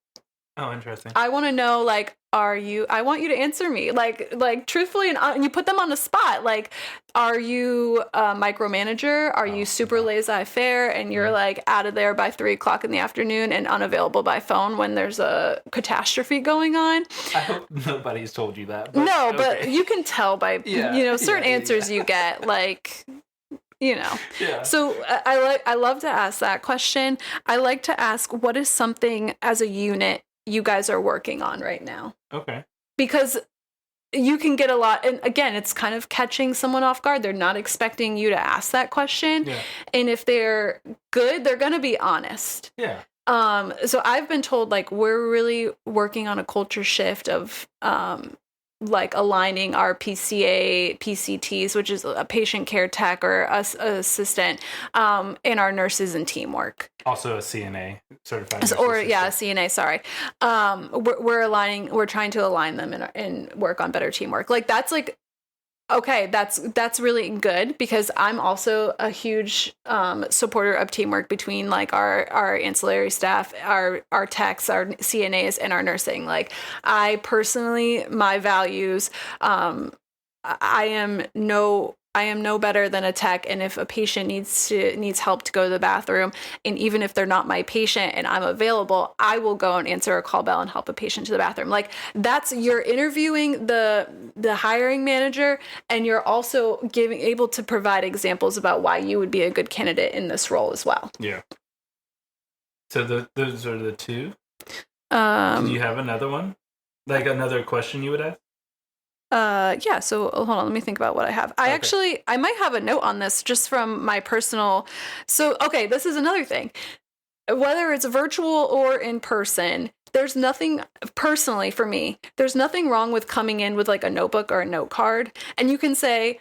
Oh, interesting. I want to know, like, I want you to answer me, like truthfully, and you put them on the spot. Like, are you a micromanager? Are you super laissez-faire and you're like out of there by 3:00 in the afternoon and unavailable by phone when there's a catastrophe going on? I hope nobody's told you that. But, No, okay. but you can tell by, certain answers you get, like, Yeah. So I love to ask that question. I like to ask, what is something as a unit you guys are working on right now? Okay. Because you can get a lot, and again, it's kind of catching someone off guard. They're not expecting you to ask that question. Yeah. And if they're good, they're going to be honest. Yeah. So I've been told, like, we're really working on a culture shift of, like, aligning our PCA, PCTs, which is a patient care tech or assistant, and our nurses and teamwork. Also a CNA, certified. CNA, sorry. We're trying to align them and work on better teamwork. Like, that's like, okay, that's really good, because I'm also a huge supporter of teamwork between, like, our ancillary staff, our techs, our CNAs, and our nursing. Like, I personally, my values, I am no better than a tech, and if a patient needs help to go to the bathroom, and even if they're not my patient and I'm available, I will go and answer a call bell and help a patient to the bathroom. Like, you're interviewing the hiring manager, and you're also able to provide examples about why you would be a good candidate in this role as well. Yeah. So those are the two. Do you have another one? Like another question you would ask? Yeah, so hold on, let me think about what I have. I might have a note on this just from my personal. So, okay, this is another thing. Whether it's virtual or in person, there's nothing, personally for me, there's nothing wrong with coming in with, like, a notebook or a note card. And you can say,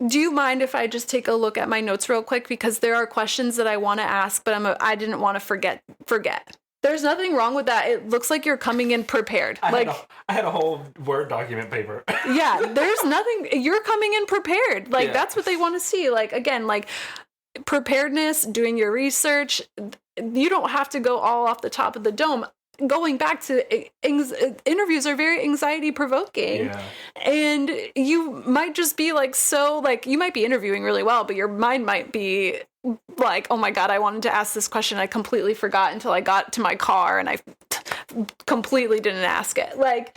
do you mind if I just take a look at my notes real quick? Because there are questions that I want to ask, but I didn't want to forget. There's nothing wrong with that. It looks like you're coming in prepared. I had a whole Word document paper. Yeah, there's nothing. You're coming in prepared. Like, that's what they want to see. Like, again, like, preparedness, doing your research. You don't have to go all off the top of the dome. Going back to interviews are very anxiety provoking. Yeah. And you might just be like, you might be interviewing really well, but your mind might be like, oh my God, I wanted to ask this question. I completely forgot until I got to my car and I completely didn't ask it. Like,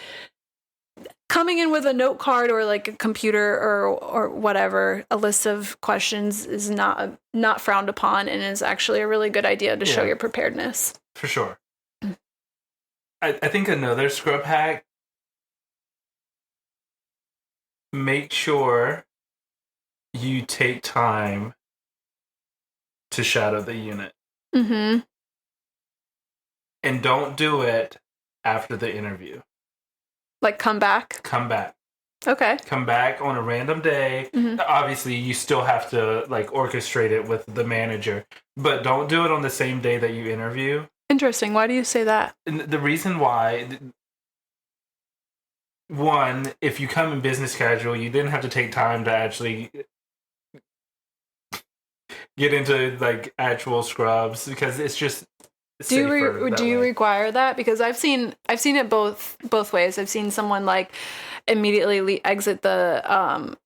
coming in with a note card or, like, a computer or whatever, a list of questions is not frowned upon, and is actually a really good idea to show your preparedness. For sure. I think another scrub hack, make sure you take time to shadow the unit. Mm-hmm. And don't do it after the interview. Like, come back? Come back. Okay. Come back on a random day. Mm-hmm. Obviously, you still have to, like, orchestrate it with the manager, but don't do it on the same day that you interview. Interesting. Why do you say that? And the reason why, one, if you come in business casual, you didn't have to take time to actually get into, like, actual scrubs, because it's just safer. Do you require that? Because I've seen it both ways. I've seen someone, like, immediately exit the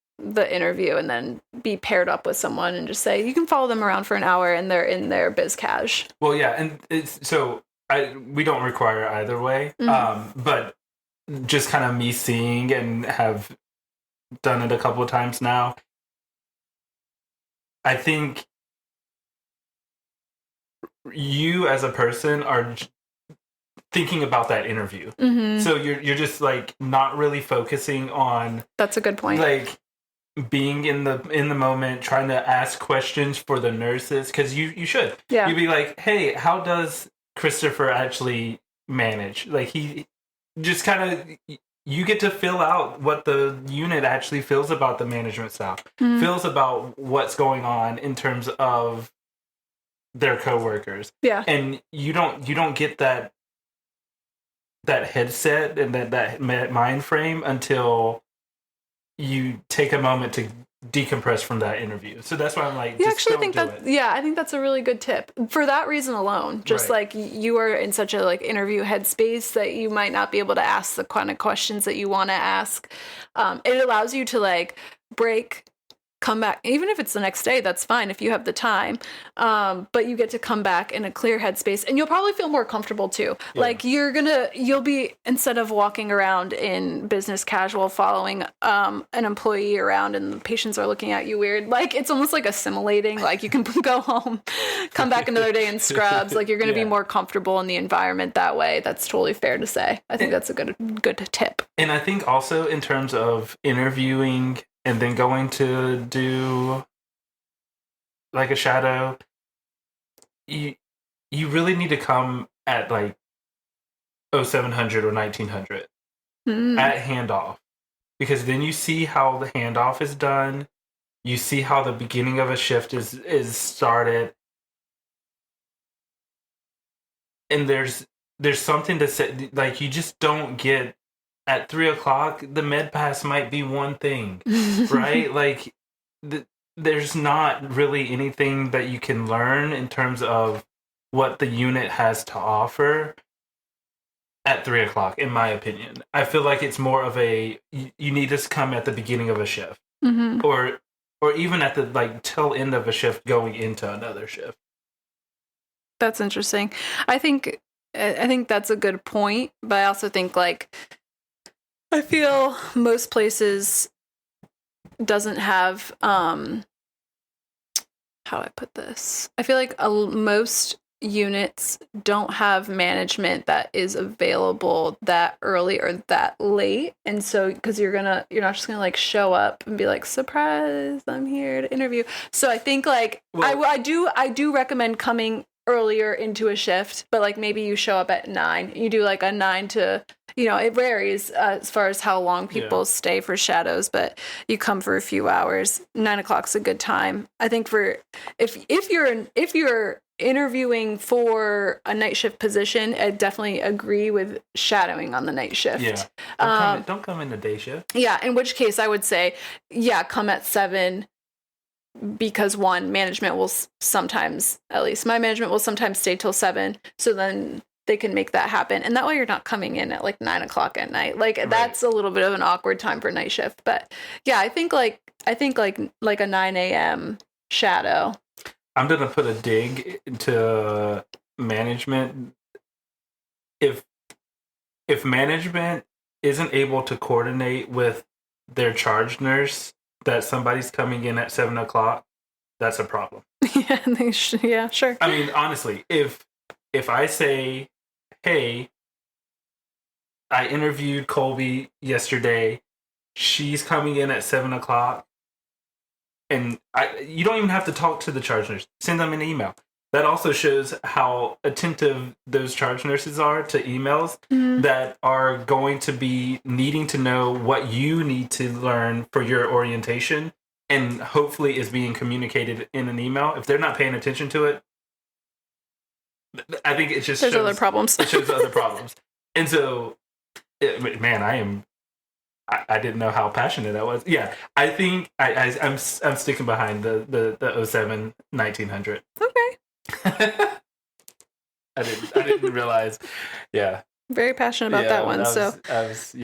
interview and then be paired up with someone and just say, you can follow them around for an hour and they're in their biz cash. Well, yeah, and we don't require either way. Mm-hmm. But just kind of me seeing and have done it a couple of times now, I think you as a person are thinking about that interview. Mm-hmm. So you're just, like, not really focusing on. That's a good point. Like, being in the moment, trying to ask questions for the nurses, because you should. Yeah. You'd be like, hey, how does Christopher actually manage? Like, he just kind of, you get to fill out what the unit actually feels about the management style, mm-hmm. feels about what's going on in terms of their coworkers. Yeah. And you don't get that headset and that mind frame until you take a moment to decompress from that interview. So that's why I'm like, Yeah, just actually, I don't think do that it. yeah, I think that's a really good tip for that reason alone. Just Right. like you are in such a like interview headspace that you might not be able to ask the kind of questions that you want to ask. It allows you to like break, come back, even if it's the next day. That's fine if you have the time. But you get to come back in a clear headspace, and you'll probably feel more comfortable too. Yeah. Like you'll be, instead of walking around in business casual, following an employee around, and the patients are looking at you weird. Like it's almost like assimilating. Like you can go home, come back another day in scrubs. Like you're going to Yeah. be more comfortable in the environment that way. That's totally fair to say. I think that's a good tip. And I think also in terms of interviewing and then going to do like a shadow, you really need to come at like 0700 or 1900 Mm. at handoff, because then you see how the handoff is done. You see how the beginning of a shift is started, and there's something to say. Like you just don't get at 3:00. The med pass might be one thing, right? Like there's not really anything that you can learn in terms of what the unit has to offer at 3:00, in my opinion. I feel like it's more of a you need to come at the beginning of a shift, Mm-hmm. or even at the like tail end of a shift going into another shift. That's interesting. I think that's a good point, but I also think like I feel most places doesn't have how do I put this? I feel like most units don't have management that is available that early or that late, and so because you're not just gonna like show up and be like, surprise, I'm here to interview. So I think like Well- I do recommend coming earlier into a shift, but like maybe you show up at 9, you do like a 9 to, it varies as far as how long people stay for shadows, but you come for a few hours. 9:00's a good time, I think, for if you're interviewing for a night shift position. I definitely agree with shadowing on the night shift. Yeah, don't come in the day shift. Yeah, in which case I would say, come at 7, because one, management will sometimes, at least my management will sometimes stay till 7, so then they can make that happen, and that way you're not coming in at like 9:00 at night. Like that's a little bit of an awkward time for night shift. But yeah, I think like a 9 a.m. shadow. I'm gonna put a dig into management. If management isn't able to coordinate with their charge nurse that somebody's coming in at 7:00, that's a problem. Yeah, sure. I mean, honestly, if I say, hey, I interviewed Colby yesterday, she's coming in at 7:00, and you don't even have to talk to the charge nurse. Send them an email. That also shows how attentive those charge nurses are to emails that are going to be needing to know what you need to learn for your orientation, and hopefully is being communicated in an email. If they're not paying attention to it, I think it just There's shows other problems. It shows other problems. And so, man, I didn't know how passionate I was. Yeah, I think I'm sticking behind the 07 1900. Okay. I didn't realize. Yeah. Very passionate about that one. I was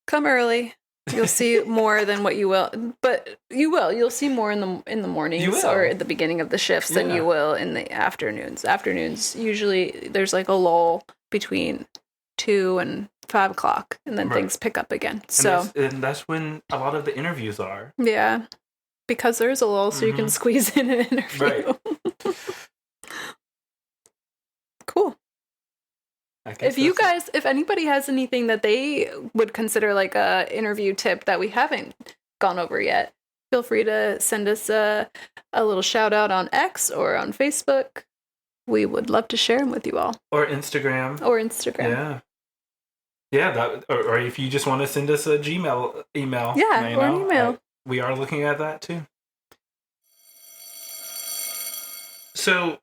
come early. You'll see more than what you will, but you'll see more in the mornings or at the beginning of the shifts than you will in the afternoons. Afternoons, usually there's like a lull between 2 and 5 o'clock, and then things pick up again. And that's when a lot of the interviews are. Yeah, because there is a lull, so you can squeeze in an interview. Right. Cool. If anybody has anything that they would consider like a interview tip that we haven't gone over yet, feel free to send us a little shout out on X or on Facebook. We would love to share them with you all. Or Instagram. Yeah. Yeah, or if you just want to send us a Gmail email. Yeah, or an email. We are looking at that too. So,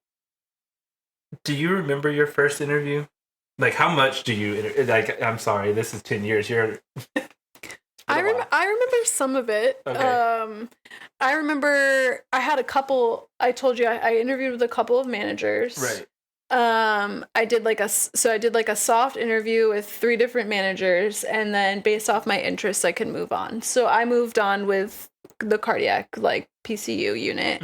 do you remember your first interview? Like, how much do you, like, I'm sorry, this is 10 years. I remember some of it. Okay. I remember I had a couple. I told you I interviewed with a couple of managers. Right. I did like a soft interview with 3 different managers, and then based off my interests, I could move on. So I moved on with the cardiac like PCU unit.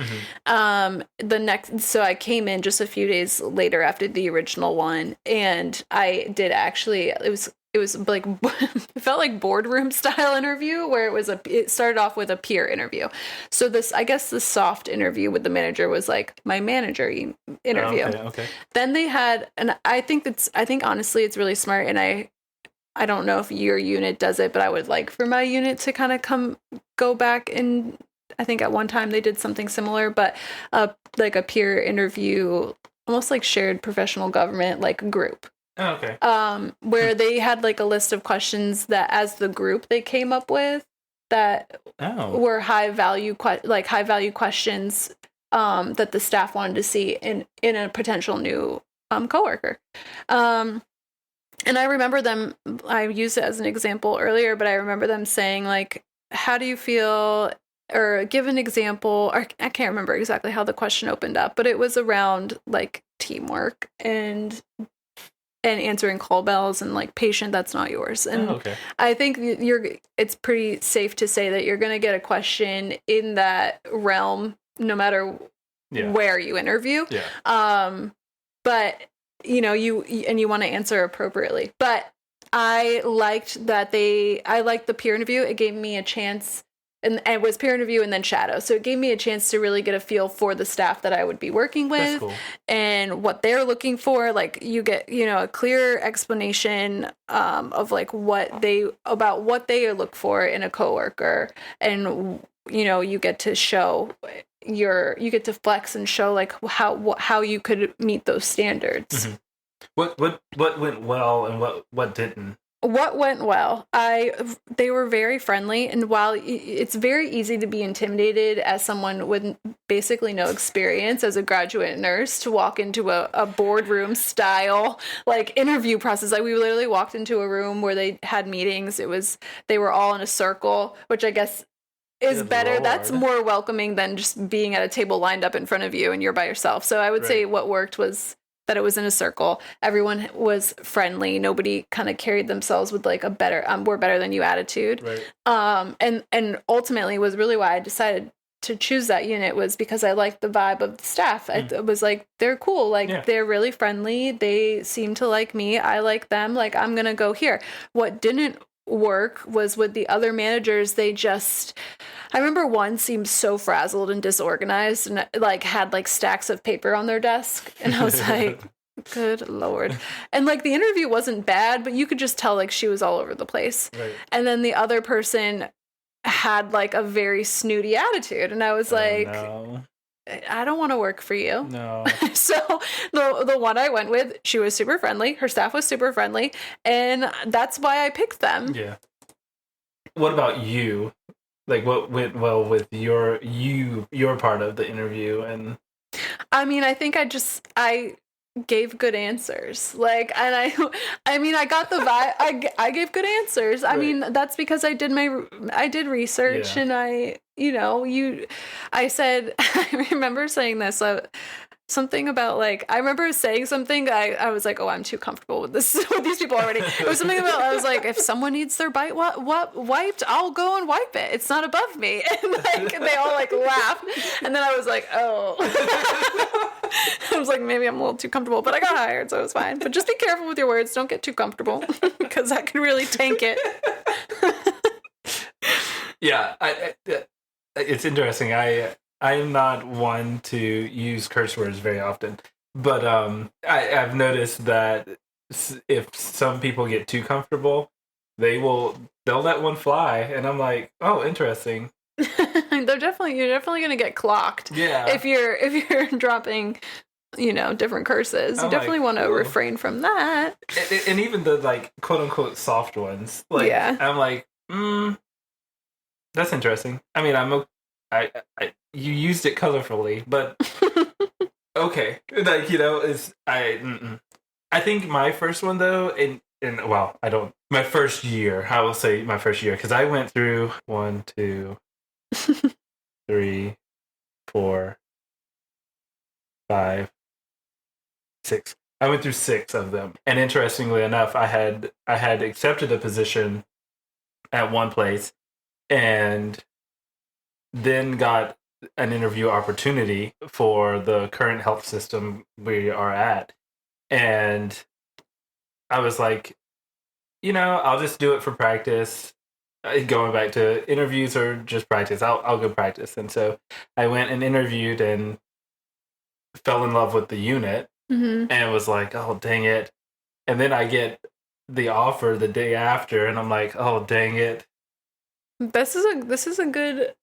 So I came in just a few days later after the original one, and I did actually. It was like it felt like boardroom style interview where it started off with a peer interview. So I guess the soft interview with the manager was like my manager interview. Okay. Then they had, and I think honestly it's really smart, and I don't know if your unit does it, but I would like for my unit to kind of go back, and I think at one time they did something similar, but like a peer interview, almost like shared professional government, like group. Oh, okay. Where they had like a list of questions that as the group they came up with that were high value questions that the staff wanted to see in a potential new coworker. And I remember them, I used it as an example earlier, but I remember them saying like, how do you feel, or give an example, or I can't remember exactly how the question opened up, but it was around like teamwork and answering call bells and like patient that's not yours. And I think it's pretty safe to say that you're going to get a question in that realm no matter where you interview. But you want to answer appropriately. But I liked the peer interview. It gave me a chance, and it was peer interview and then shadow. So it gave me a chance to really get a feel for the staff that I would be working with and what they're looking for. Like you get, a clear explanation of like what they look for in a coworker. And, you get to show you get to flex and show like how you could meet those standards. Mm-hmm. What went well and what didn't? What went well? They were very friendly, and while it's very easy to be intimidated as someone with basically no experience as a graduate nurse to walk into a boardroom style like interview process. Like we literally walked into a room where they had meetings. They were all in a circle, which I guess is better. That's more welcoming than just being at a table lined up in front of you and you're by yourself. So I would say what worked was that it was in a circle. Everyone was friendly. Nobody kind of carried themselves with like a better, we're better than you attitude. Right. And ultimately was really why I decided to choose that unit, was because I liked the vibe of the staff. It was like, they're cool. Like they're really friendly. They seem to like me. I like them. Like I'm going to go here. What didn't work was with the other managers. I remember one seemed so frazzled and disorganized and like had like stacks of paper on their desk, and I was like, good Lord. And like the interview wasn't bad, but you could just tell like she was all over the place. Right. And then the other person had like a very snooty attitude, and I was like, no. I don't want to work for you. No. So the one I went with, she was super friendly. Her staff was super friendly. And that's why I picked them. Yeah. What about you? Like what went well with your part of the interview? And I mean, I think I gave good answers. Like, and I got the vibe. I gave good answers. I mean, that's because I did research, and I said, I remember saying this, something about like, I remember saying something, I was like, oh, I'm too comfortable with this, with these people already. It was something about, I was like, if someone needs their bite wiped, I'll go and wipe it. It's not above me. And like, they all like laughed. And then I was like, oh. I was like, maybe I'm a little too comfortable, but I got hired, so it was fine. But just be careful with your words. Don't get too comfortable, because that can really tank it. Yeah, it's interesting. I am not one to use curse words very often, but I've noticed that if some people get too comfortable, they'll let one fly, and I'm like, oh, interesting. You're definitely gonna get clocked. Yeah. If you're dropping, different curses, you definitely want to refrain from that. And even the like quote unquote soft ones, like I'm like, that's interesting. I mean, you used it colorfully, but okay, like I think my first one though, and my first year, I will say my first year, because I went through 1, 2, 3, 4, 5, 6. I went through 6 of them. And interestingly enough, I had accepted a position at one place and then got an interview opportunity for the current health system we are at. And I was like, I'll just do it for practice. Going back to interviews or just practice, I'll go practice. And so I went and interviewed and fell in love with the unit and was like, oh, dang it. And then I get the offer the day after and I'm like, oh, dang it. This is a good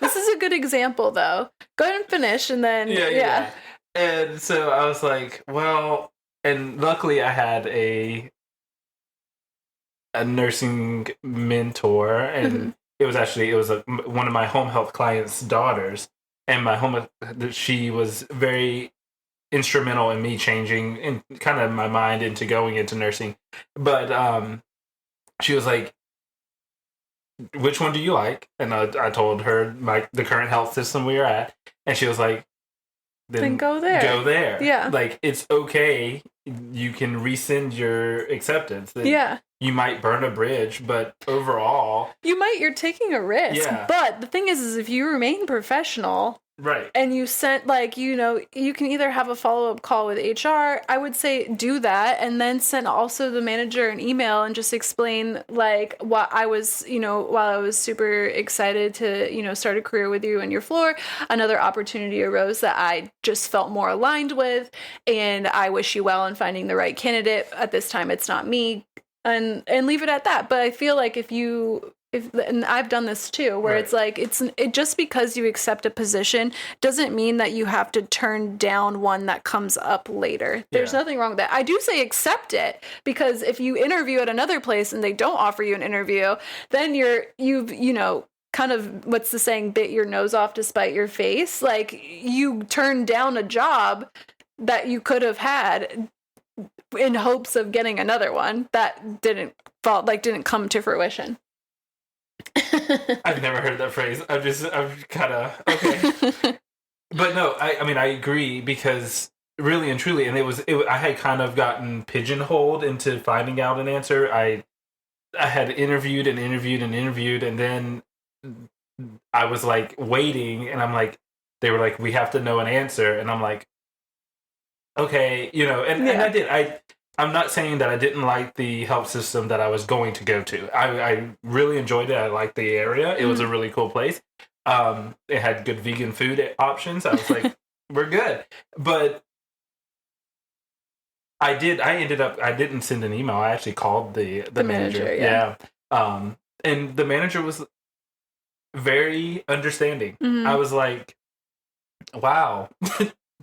this is a good example though. Go ahead and finish and then yeah. And so I was like, well, and luckily I had a nursing mentor, and it was one of my home health clients' daughters, and she was very instrumental in me changing in kind of my mind into going into nursing. But she was like, which one do you like? And I told her the current health system we are at, and she was like, then go there. Go there. Yeah. Like, it's okay. You can rescind your acceptance. Yeah. You might burn a bridge, but overall... You're taking a risk. Yeah. But the thing is if you remain professional... Right. And you sent, you can either have a follow-up call with HR. I would say do that, and then send also the manager an email and just explain, what I was, while I was super excited to, start a career with you on your floor, another opportunity arose that I just felt more aligned with, and I wish you well in finding the right candidate. At this time, it's not me, and leave it at that. But I feel like and I've done this too, where right. it's like, just because you accept a position doesn't mean that you have to turn down one that comes up later. There's nothing wrong with that. I do say accept it, because if you interview at another place and they don't offer you an interview, then you've kind of, what's the saying, bit your nose off to spite your face. Like, you turned down a job that you could have had in hopes of getting another one that didn't come to fruition. I've never heard that phrase. I'm kind of okay. But no, I agree, because really and truly, and I had kind of gotten pigeonholed into finding out an answer. I had interviewed and interviewed and interviewed, and then I was like waiting, and I'm like, they were like, we have to know an answer, and I'm like, okay, and I did. I'm not saying that I didn't like the health system that I was going to go to. I really enjoyed it. I liked the area. It was a really cool place. It had good vegan food options. I was like, we're good. But I didn't send an email. I actually called the manager. Yeah. And the manager was very understanding. Mm-hmm. I was like, wow.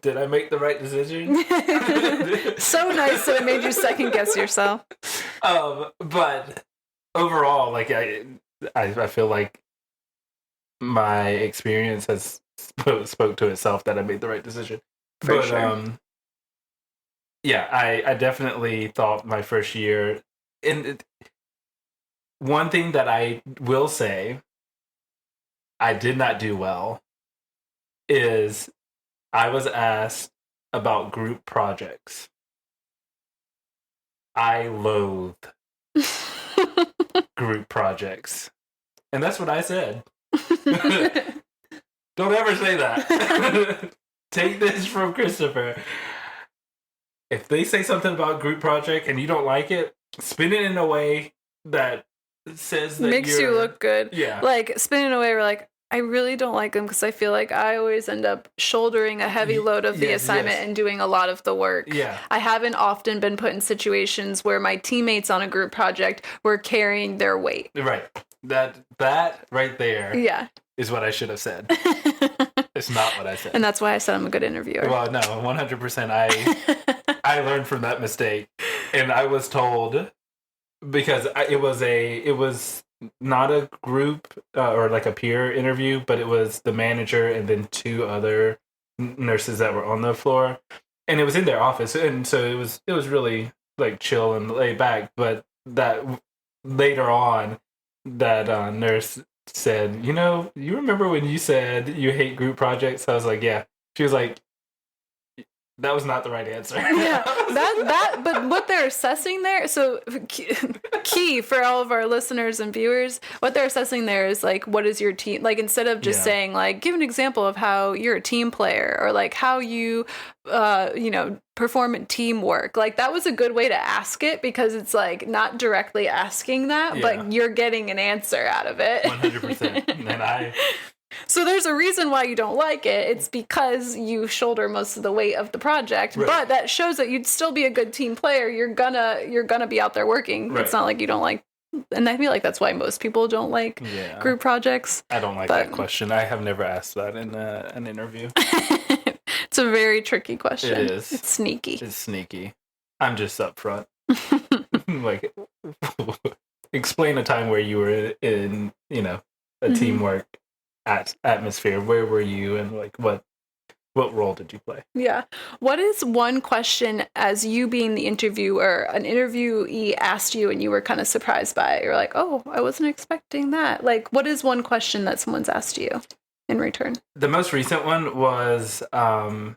Did I make the right decision? So nice that it made you second guess yourself. But overall, I feel like my experience has spoke to itself that I made the right decision. For sure. I definitely thought my first year. And one thing that I will say I did not do well is I was asked about group projects. I loathe group projects. And that's what I said. Don't ever say that. Take this from Christopher. If they say something about group project and you don't like it, spin it in a way that says that makes you look good. Yeah. Like, spin it in a way where I really don't like them because I feel like I always end up shouldering a heavy load of the assignment and doing a lot of the work. Yeah. I haven't often been put in situations where my teammates on a group project were carrying their weight. Right. That right there is what I should have said. It's not what I said. And that's why I said I'm a good interviewer. Well, no, 100%. I learned from that mistake. And I was told, because it was not a group or like a peer interview, but it was the manager and then 2 other nurses that were on the floor, and it was in their office, and so it was really like chill and lay back. But that later on, that nurse said, you remember when you said you hate group projects? I was like, yeah. She was like, that was not the right answer. Yeah, but what they're assessing there, so key for all of our listeners and viewers, what they're assessing there is like, what is your team, like, instead of just saying like, give an example of how you're a team player, or like how you perform in teamwork. Like, that was a good way to ask it, because it's like not directly asking that, but you're getting an answer out of it. 100%. And so there's a reason why you don't like it. It's because you shoulder most of the weight of the project, right. But that shows that you'd still be a good team player. You're gonna be out there working. Right. It's not like you don't like, and I feel like that's why most people don't like group projects. I don't like that question. I have never asked that in an interview. It's a very tricky question. It is. It's sneaky. It's sneaky. I'm just upfront. Like, explain a time where you were in, a teamwork atmosphere. Where were you, and like what role did you play? Yeah. What is one question, as you being the interviewer, an interviewee asked you and you were kind of surprised by it? You're like, oh, I wasn't expecting that. Like, what is one question that someone's asked you in return? The most recent one was how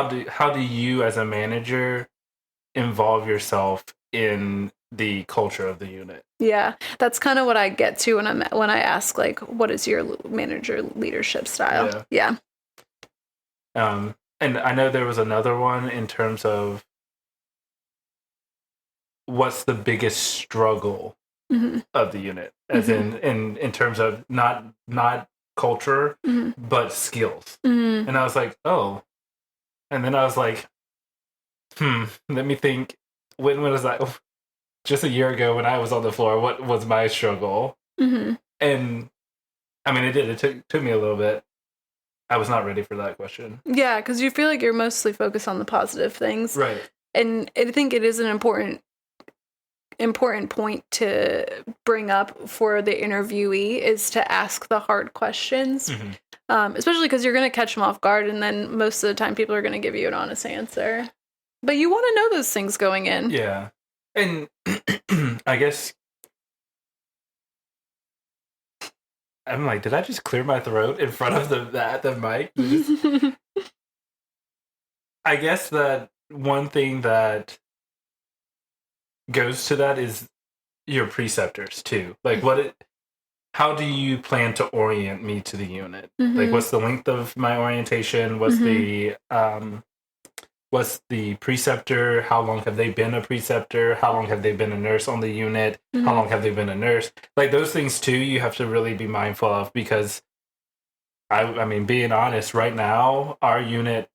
do you as a manager involve yourself in the culture of the unit? Yeah, that's kind of what I get to when I ask, like, what is your manager leadership style? Yeah. And I know there was another one in terms of what's the biggest struggle of the unit, as in terms of not culture, but skills. And I was like, oh, and then I was like, let me think. When was that? Just a year ago when I was on the floor, what was my struggle? And I mean, it took me a little bit. I was not ready for that question. Yeah, because you feel like you're mostly focused on the positive things. Right. And I think it is an important point to bring up for the interviewee, is to ask the hard questions. Especially because you're going to catch them off guard, and then most of the time people are going to give you an honest answer. But you want to know those things going in. Yeah. And I guess I'm like, did I just clear my throat in front of the mic? I guess that one thing that goes to that is your preceptors too. Like, how do you plan to orient me to the unit? Like, what's the length of my orientation? What's the preceptor? How long have they been a preceptor? How long have they been a nurse on the unit? How long have they been a nurse? Like, those things too, you have to really be mindful of, because I mean, being honest, right now, our unit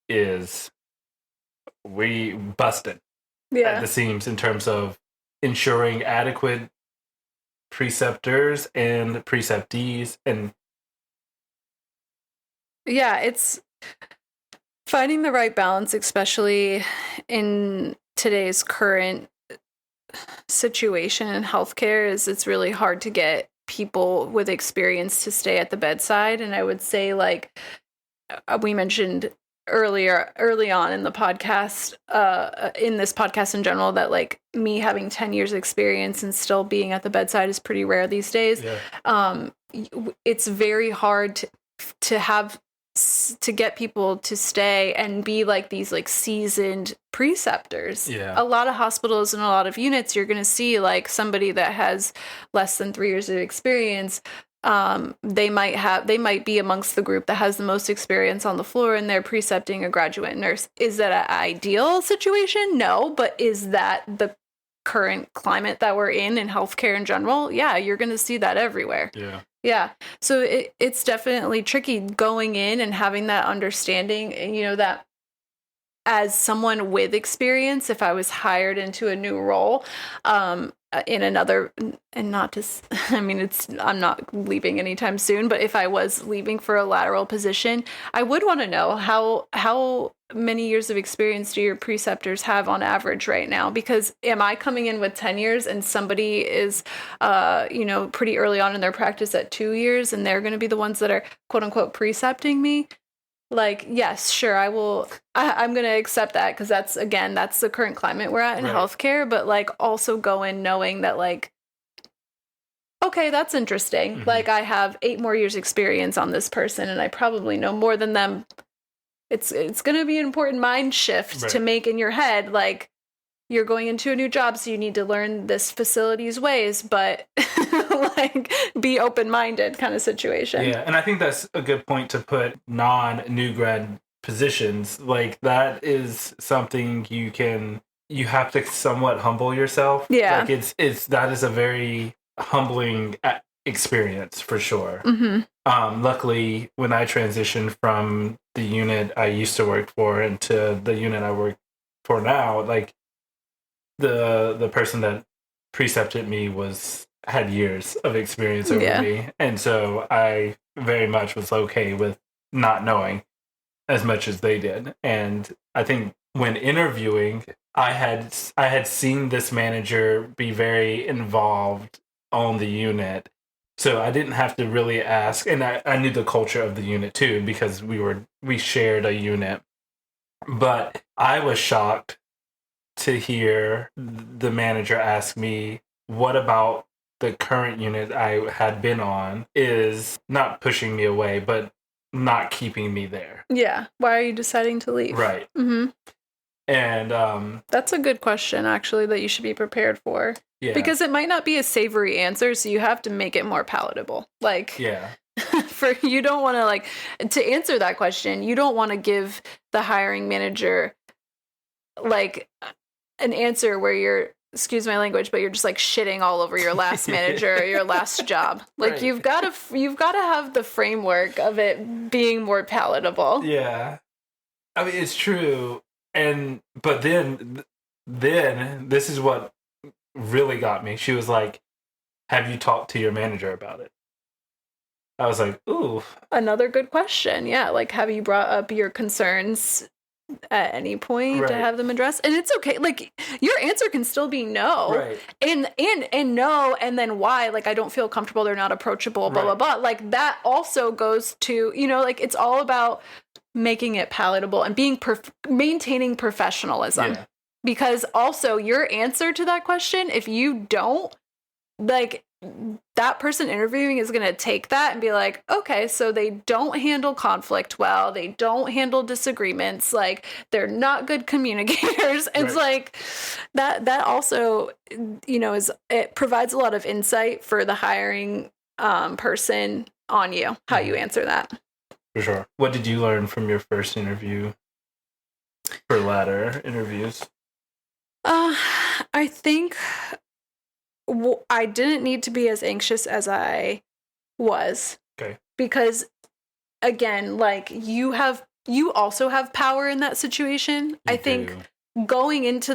we busted at the seams in terms of ensuring adequate preceptors and preceptees. And yeah, it's finding the right balance, especially in today's current situation in healthcare, it's really hard to get people with experience to stay at the bedside. And I would say, like we mentioned early on in the podcast, in this podcast in general, that like me having 10 years experience and still being at the bedside is pretty rare these days. Yeah. It's very hard to get people to stay and be like these like seasoned preceptors. Yeah. A lot of hospitals and a lot of units, you're going to see like somebody that has less than 3 years of experience. They might be amongst the group that has the most experience on the floor, and they're precepting a graduate nurse. Is that an ideal situation? No, but is that the current climate that we're in healthcare in general? Yeah, you're going to see that everywhere. Yeah. Yeah. So it's definitely tricky going in and having that understanding, and that as someone with experience, if I was hired into a new role, in another, and not to, I mean, I'm not leaving anytime soon, but if I was leaving for a lateral position, I would want to know how many years of experience do your preceptors have on average right now? Because am I coming in with 10 years and somebody is, pretty early on in their practice at 2 years, and they're going to be the ones that are quote unquote precepting me? like, yes, sure, I'm going to accept that because that's the current climate we're at in Right. healthcare. But like, also go in knowing that like, okay, that's interesting. Mhm. Like, I have 8 more years experience on this person and I probably know more than them. It's going to be an important mind shift to Right. make in your head. Like, you're going into a new job, so you need to learn this facility's ways, but like, be open-minded kind of situation. Yeah, and I think that's a good point to put non-new grad positions. Like, that is something you have to somewhat humble yourself. Yeah. Like, that is a very humbling experience for sure. Mm-hmm. Luckily, when I transitioned from the unit I used to work for into the unit I work for now, like, the person that precepted me had years of experience over me, and so I very much was okay with not knowing as much as they did. And I think when interviewing, I had seen this manager be very involved on the unit, so I didn't have to really ask, and I knew the culture of the unit too because we shared a unit. But I was shocked to hear the manager ask me, what about the current unit I had been on is not pushing me away, but not keeping me there. Yeah. Why are you deciding to leave? Right. Mm-hmm. And that's a good question, actually, that you should be prepared for. yeah. Because it might not be a savory answer, so you have to make it more palatable. Like, yeah. You don't want to, like, to answer that question, you don't want to give the hiring manager, like, an answer where you're, excuse my language, but you're just like shitting all over your last manager or your last job. Like, right. you've got to have the framework of it being more palatable. Yeah. I mean, it's true. But then this is what really got me. She was like, have you talked to your manager about it? I was like, ooh. Another good question. Yeah. Like, have you brought up your concerns at any point to have them addressed? And it's okay. Like, your answer can still be no. Right. And no, and then why? Like, I don't feel comfortable. They're not approachable, blah, blah, blah. Like, that also goes to, like, it's all about making it palatable and maintaining professionalism. Yeah. Because also your answer to that question, if you don't, like, that person interviewing is going to take that and be like, okay, so they don't handle conflict well. They don't handle disagreements. Like, they're not good communicators. It's like that also, it provides a lot of insight for the hiring person on you, how you answer that. For sure. What did you learn from your first interview for latter interviews? I think I didn't need to be as anxious as I was. Okay. Because, again, like, you also have power in that situation. I think going into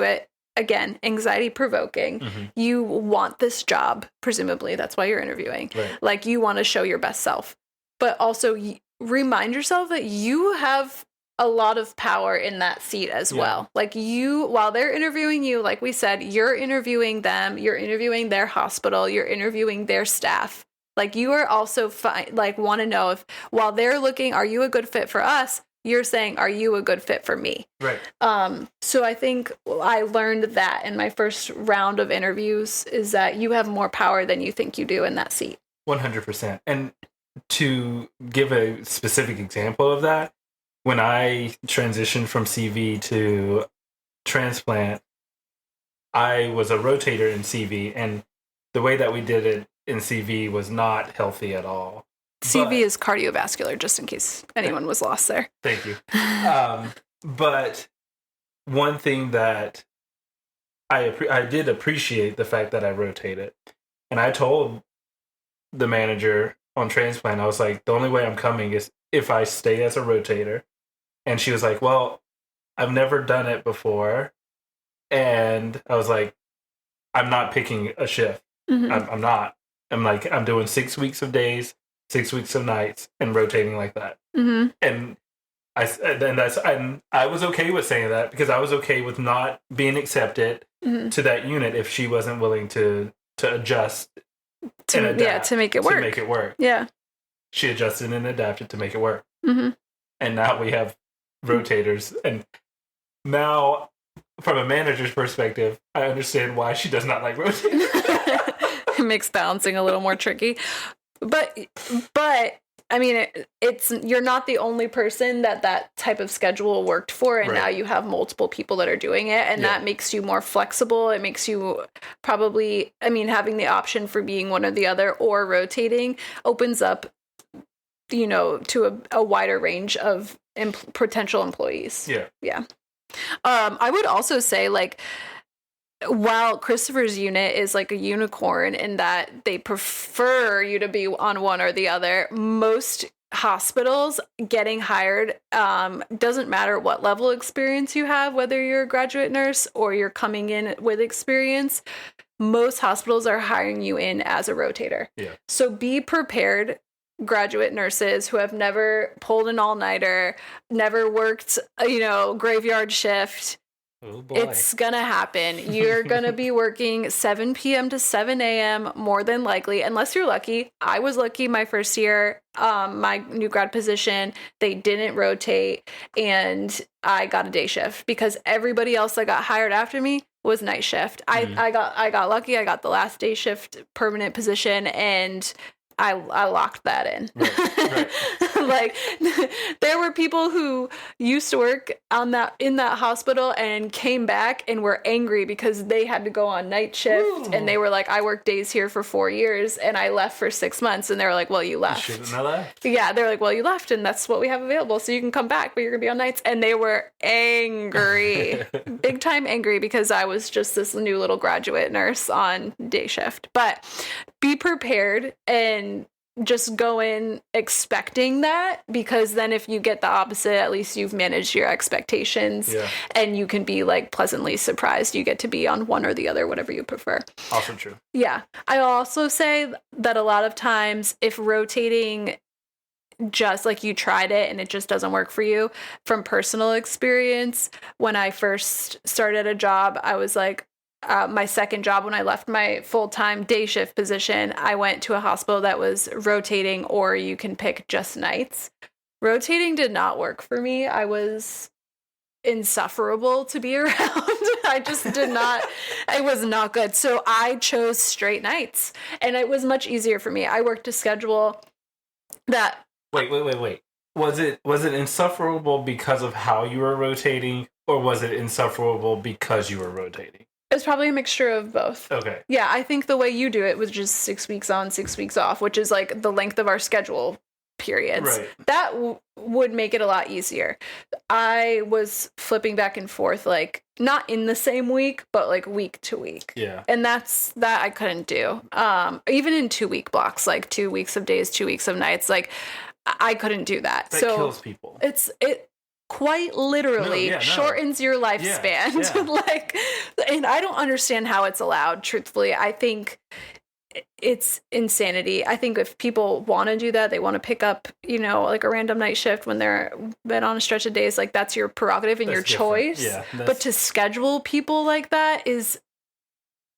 it, again, anxiety provoking. Mm-hmm. You want this job, presumably. That's why you're interviewing. Right. Like, you want to show your best self. But also remind yourself that you have a lot of power in that seat as well. Like, while they're interviewing you, like we said, you're interviewing them, you're interviewing their hospital, you're interviewing their staff. Like, you are also want to know if, while they're looking, are you a good fit for us? You're saying, are you a good fit for me? Right. So I think I learned that in my first round of interviews, is that you have more power than you think you do in that seat. 100%. And to give a specific example of that, when I transitioned from CV to transplant, I was a rotator in CV, and the way that we did it in CV was not healthy at all. CV is cardiovascular, just in case anyone was lost there. Thank you. But one thing that I did appreciate the fact that I rotated, and I told the manager on transplant, I was like, the only way I'm coming is if I stay as a rotator. And she was like, well, I've never done it before. And I was like, I'm not picking a shift. Mm-hmm. I'm not. I'm like, I'm doing 6 weeks of days, 6 weeks of nights, and rotating like that. Mm-hmm. And I was okay with saying that, because I was okay with not being accepted to that unit if she wasn't willing to adjust and adapt to make it work. To make it work. Yeah. She adjusted and adapted to make it work. Mm-hmm. and now we have rotators. And now, from a manager's perspective, I understand why she does not like rotators. It makes balancing a little more tricky. But I mean, it's you're not the only person that type of schedule worked for, and now you have multiple people that are doing it, and that makes you more flexible. It makes you probably, I mean, having the option for being one or the other or rotating opens up, you know, to a wider range of potential employees. Yeah. I would also say, like, while Christopher's unit is like a unicorn in that they prefer you to be on one or the other, most hospitals getting hired, doesn't matter what level experience you have, whether you're a graduate nurse or you're coming in with experience, most hospitals are hiring you in as a rotator. Yeah. So be prepared, graduate nurses who have never pulled an all-nighter, never worked, you know, graveyard shift. Oh boy. It's gonna happen. You're gonna be working 7 p.m. to 7 a.m. more than likely, unless you're lucky. I was lucky my first year, my new grad position, they didn't rotate, and I got a day shift because everybody else that got hired after me was night shift. I got lucky. I got the last day shift permanent position, and I locked that in. Right. Like, there were people who used to work in that hospital and came back and were angry because they had to go on night shift. Ooh. And they were like, I worked days here for 4 years and I left for 6 months. And they were like, well, you left. You shouldn't have left. Yeah, they're like, well, you left and that's what we have available. So you can come back, but you're gonna be on nights. And they were angry, big time angry, because I was just this new little graduate nurse on day shift. But be prepared and just go in expecting that, because then if you get the opposite, at least you've managed your expectations and you can be like pleasantly surprised. You get to be on one or the other, whatever you prefer. Also true. Yeah. I also say that a lot of times if rotating, just like you tried it and it just doesn't work for you, from personal experience, when I first started a job, I was like, my second job, when I left my full-time day shift position, I went to a hospital that was rotating, or you can pick just nights. Rotating did not work for me. I was insufferable to be around. I just did not, it was not good. So I chose straight nights, and it was much easier for me. I worked a schedule that... Wait. Was it insufferable because of how you were rotating, or was it insufferable because you were rotating? It's probably a mixture of both. Okay. Yeah, I think the way you do it was just 6 weeks on, 6 weeks off, which is like the length of our schedule periods. Right. That would make it a lot easier. I was flipping back and forth, like not in the same week, but like week to week. Yeah. And that I couldn't do. Even in 2 week blocks, like 2 weeks of days, 2 weeks of nights, like I couldn't do that. That so kills people. It quite literally shortens your lifespan. Yeah. Like, and I don't understand how it's allowed, truthfully. I think it's insanity. I think if people want to do that, they want to pick up, you know, like a random night shift when they're been on a stretch of days, like that's your prerogative and your choice. Yeah, but to schedule people like that is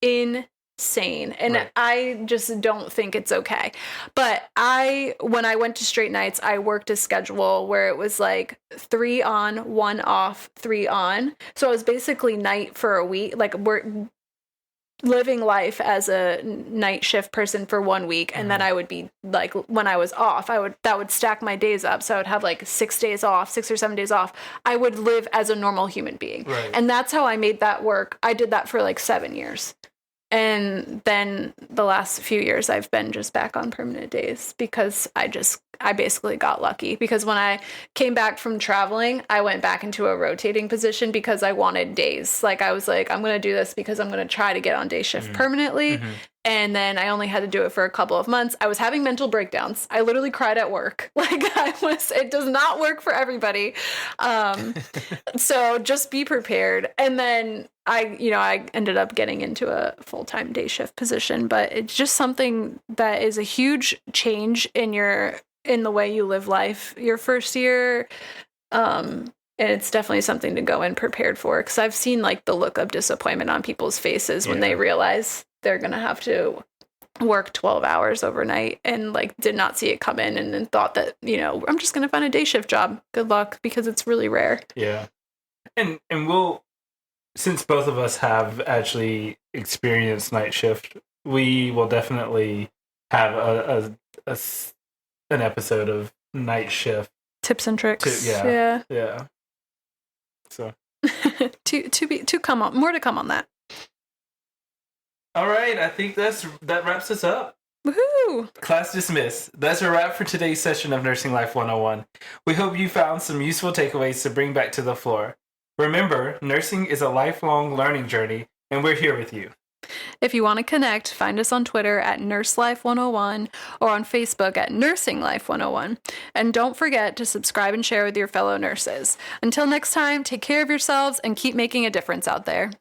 insane, and I just don't think it's okay. But when I went to straight nights, I worked a schedule where it was like 3 on, 1 off, 3 on. So I was basically night for a week, like we're living life as a night shift person for 1 week, and then I would be like, when I was off, that would stack my days up, so I would have like 6 days off, 6 or 7 days off. I would live as a normal human being, and that's how I made that work. I did that for like 7 years. And then the last few years I've been just back on permanent days because I basically got lucky, because when I came back from traveling, I went back into a rotating position because I wanted days. Like I was like, I'm going to do this because I'm going to try to get on day shift permanently. And then I only had to do it for a couple of months. I was having mental breakdowns. I literally cried at work. Like it does not work for everybody. So just be prepared. And then I ended up getting into a full-time day shift position, but it's just something that is a huge change in the way you live life your first year. And it's definitely something to go in prepared for, because I've seen like the look of disappointment on people's faces when they realize they're going to have to work 12 hours overnight and like did not see it come in and then thought that, I'm just going to find a day shift job. Good luck, because it's really rare. Yeah. And we'll, since both of us have actually experienced night shift, we will definitely have an episode of night shift tips and tricks. Yeah. So to come on, more to come on that. All right, I think that wraps us up. Woohoo! Class dismissed. That's a wrap for today's session of Nursing Life 101. We hope you found some useful takeaways to bring back to the floor. Remember, nursing is a lifelong learning journey, and we're here with you. If you want to connect, find us on Twitter at NurseLife101 or on Facebook at NursingLife101. And don't forget to subscribe and share with your fellow nurses. Until next time, take care of yourselves and keep making a difference out there.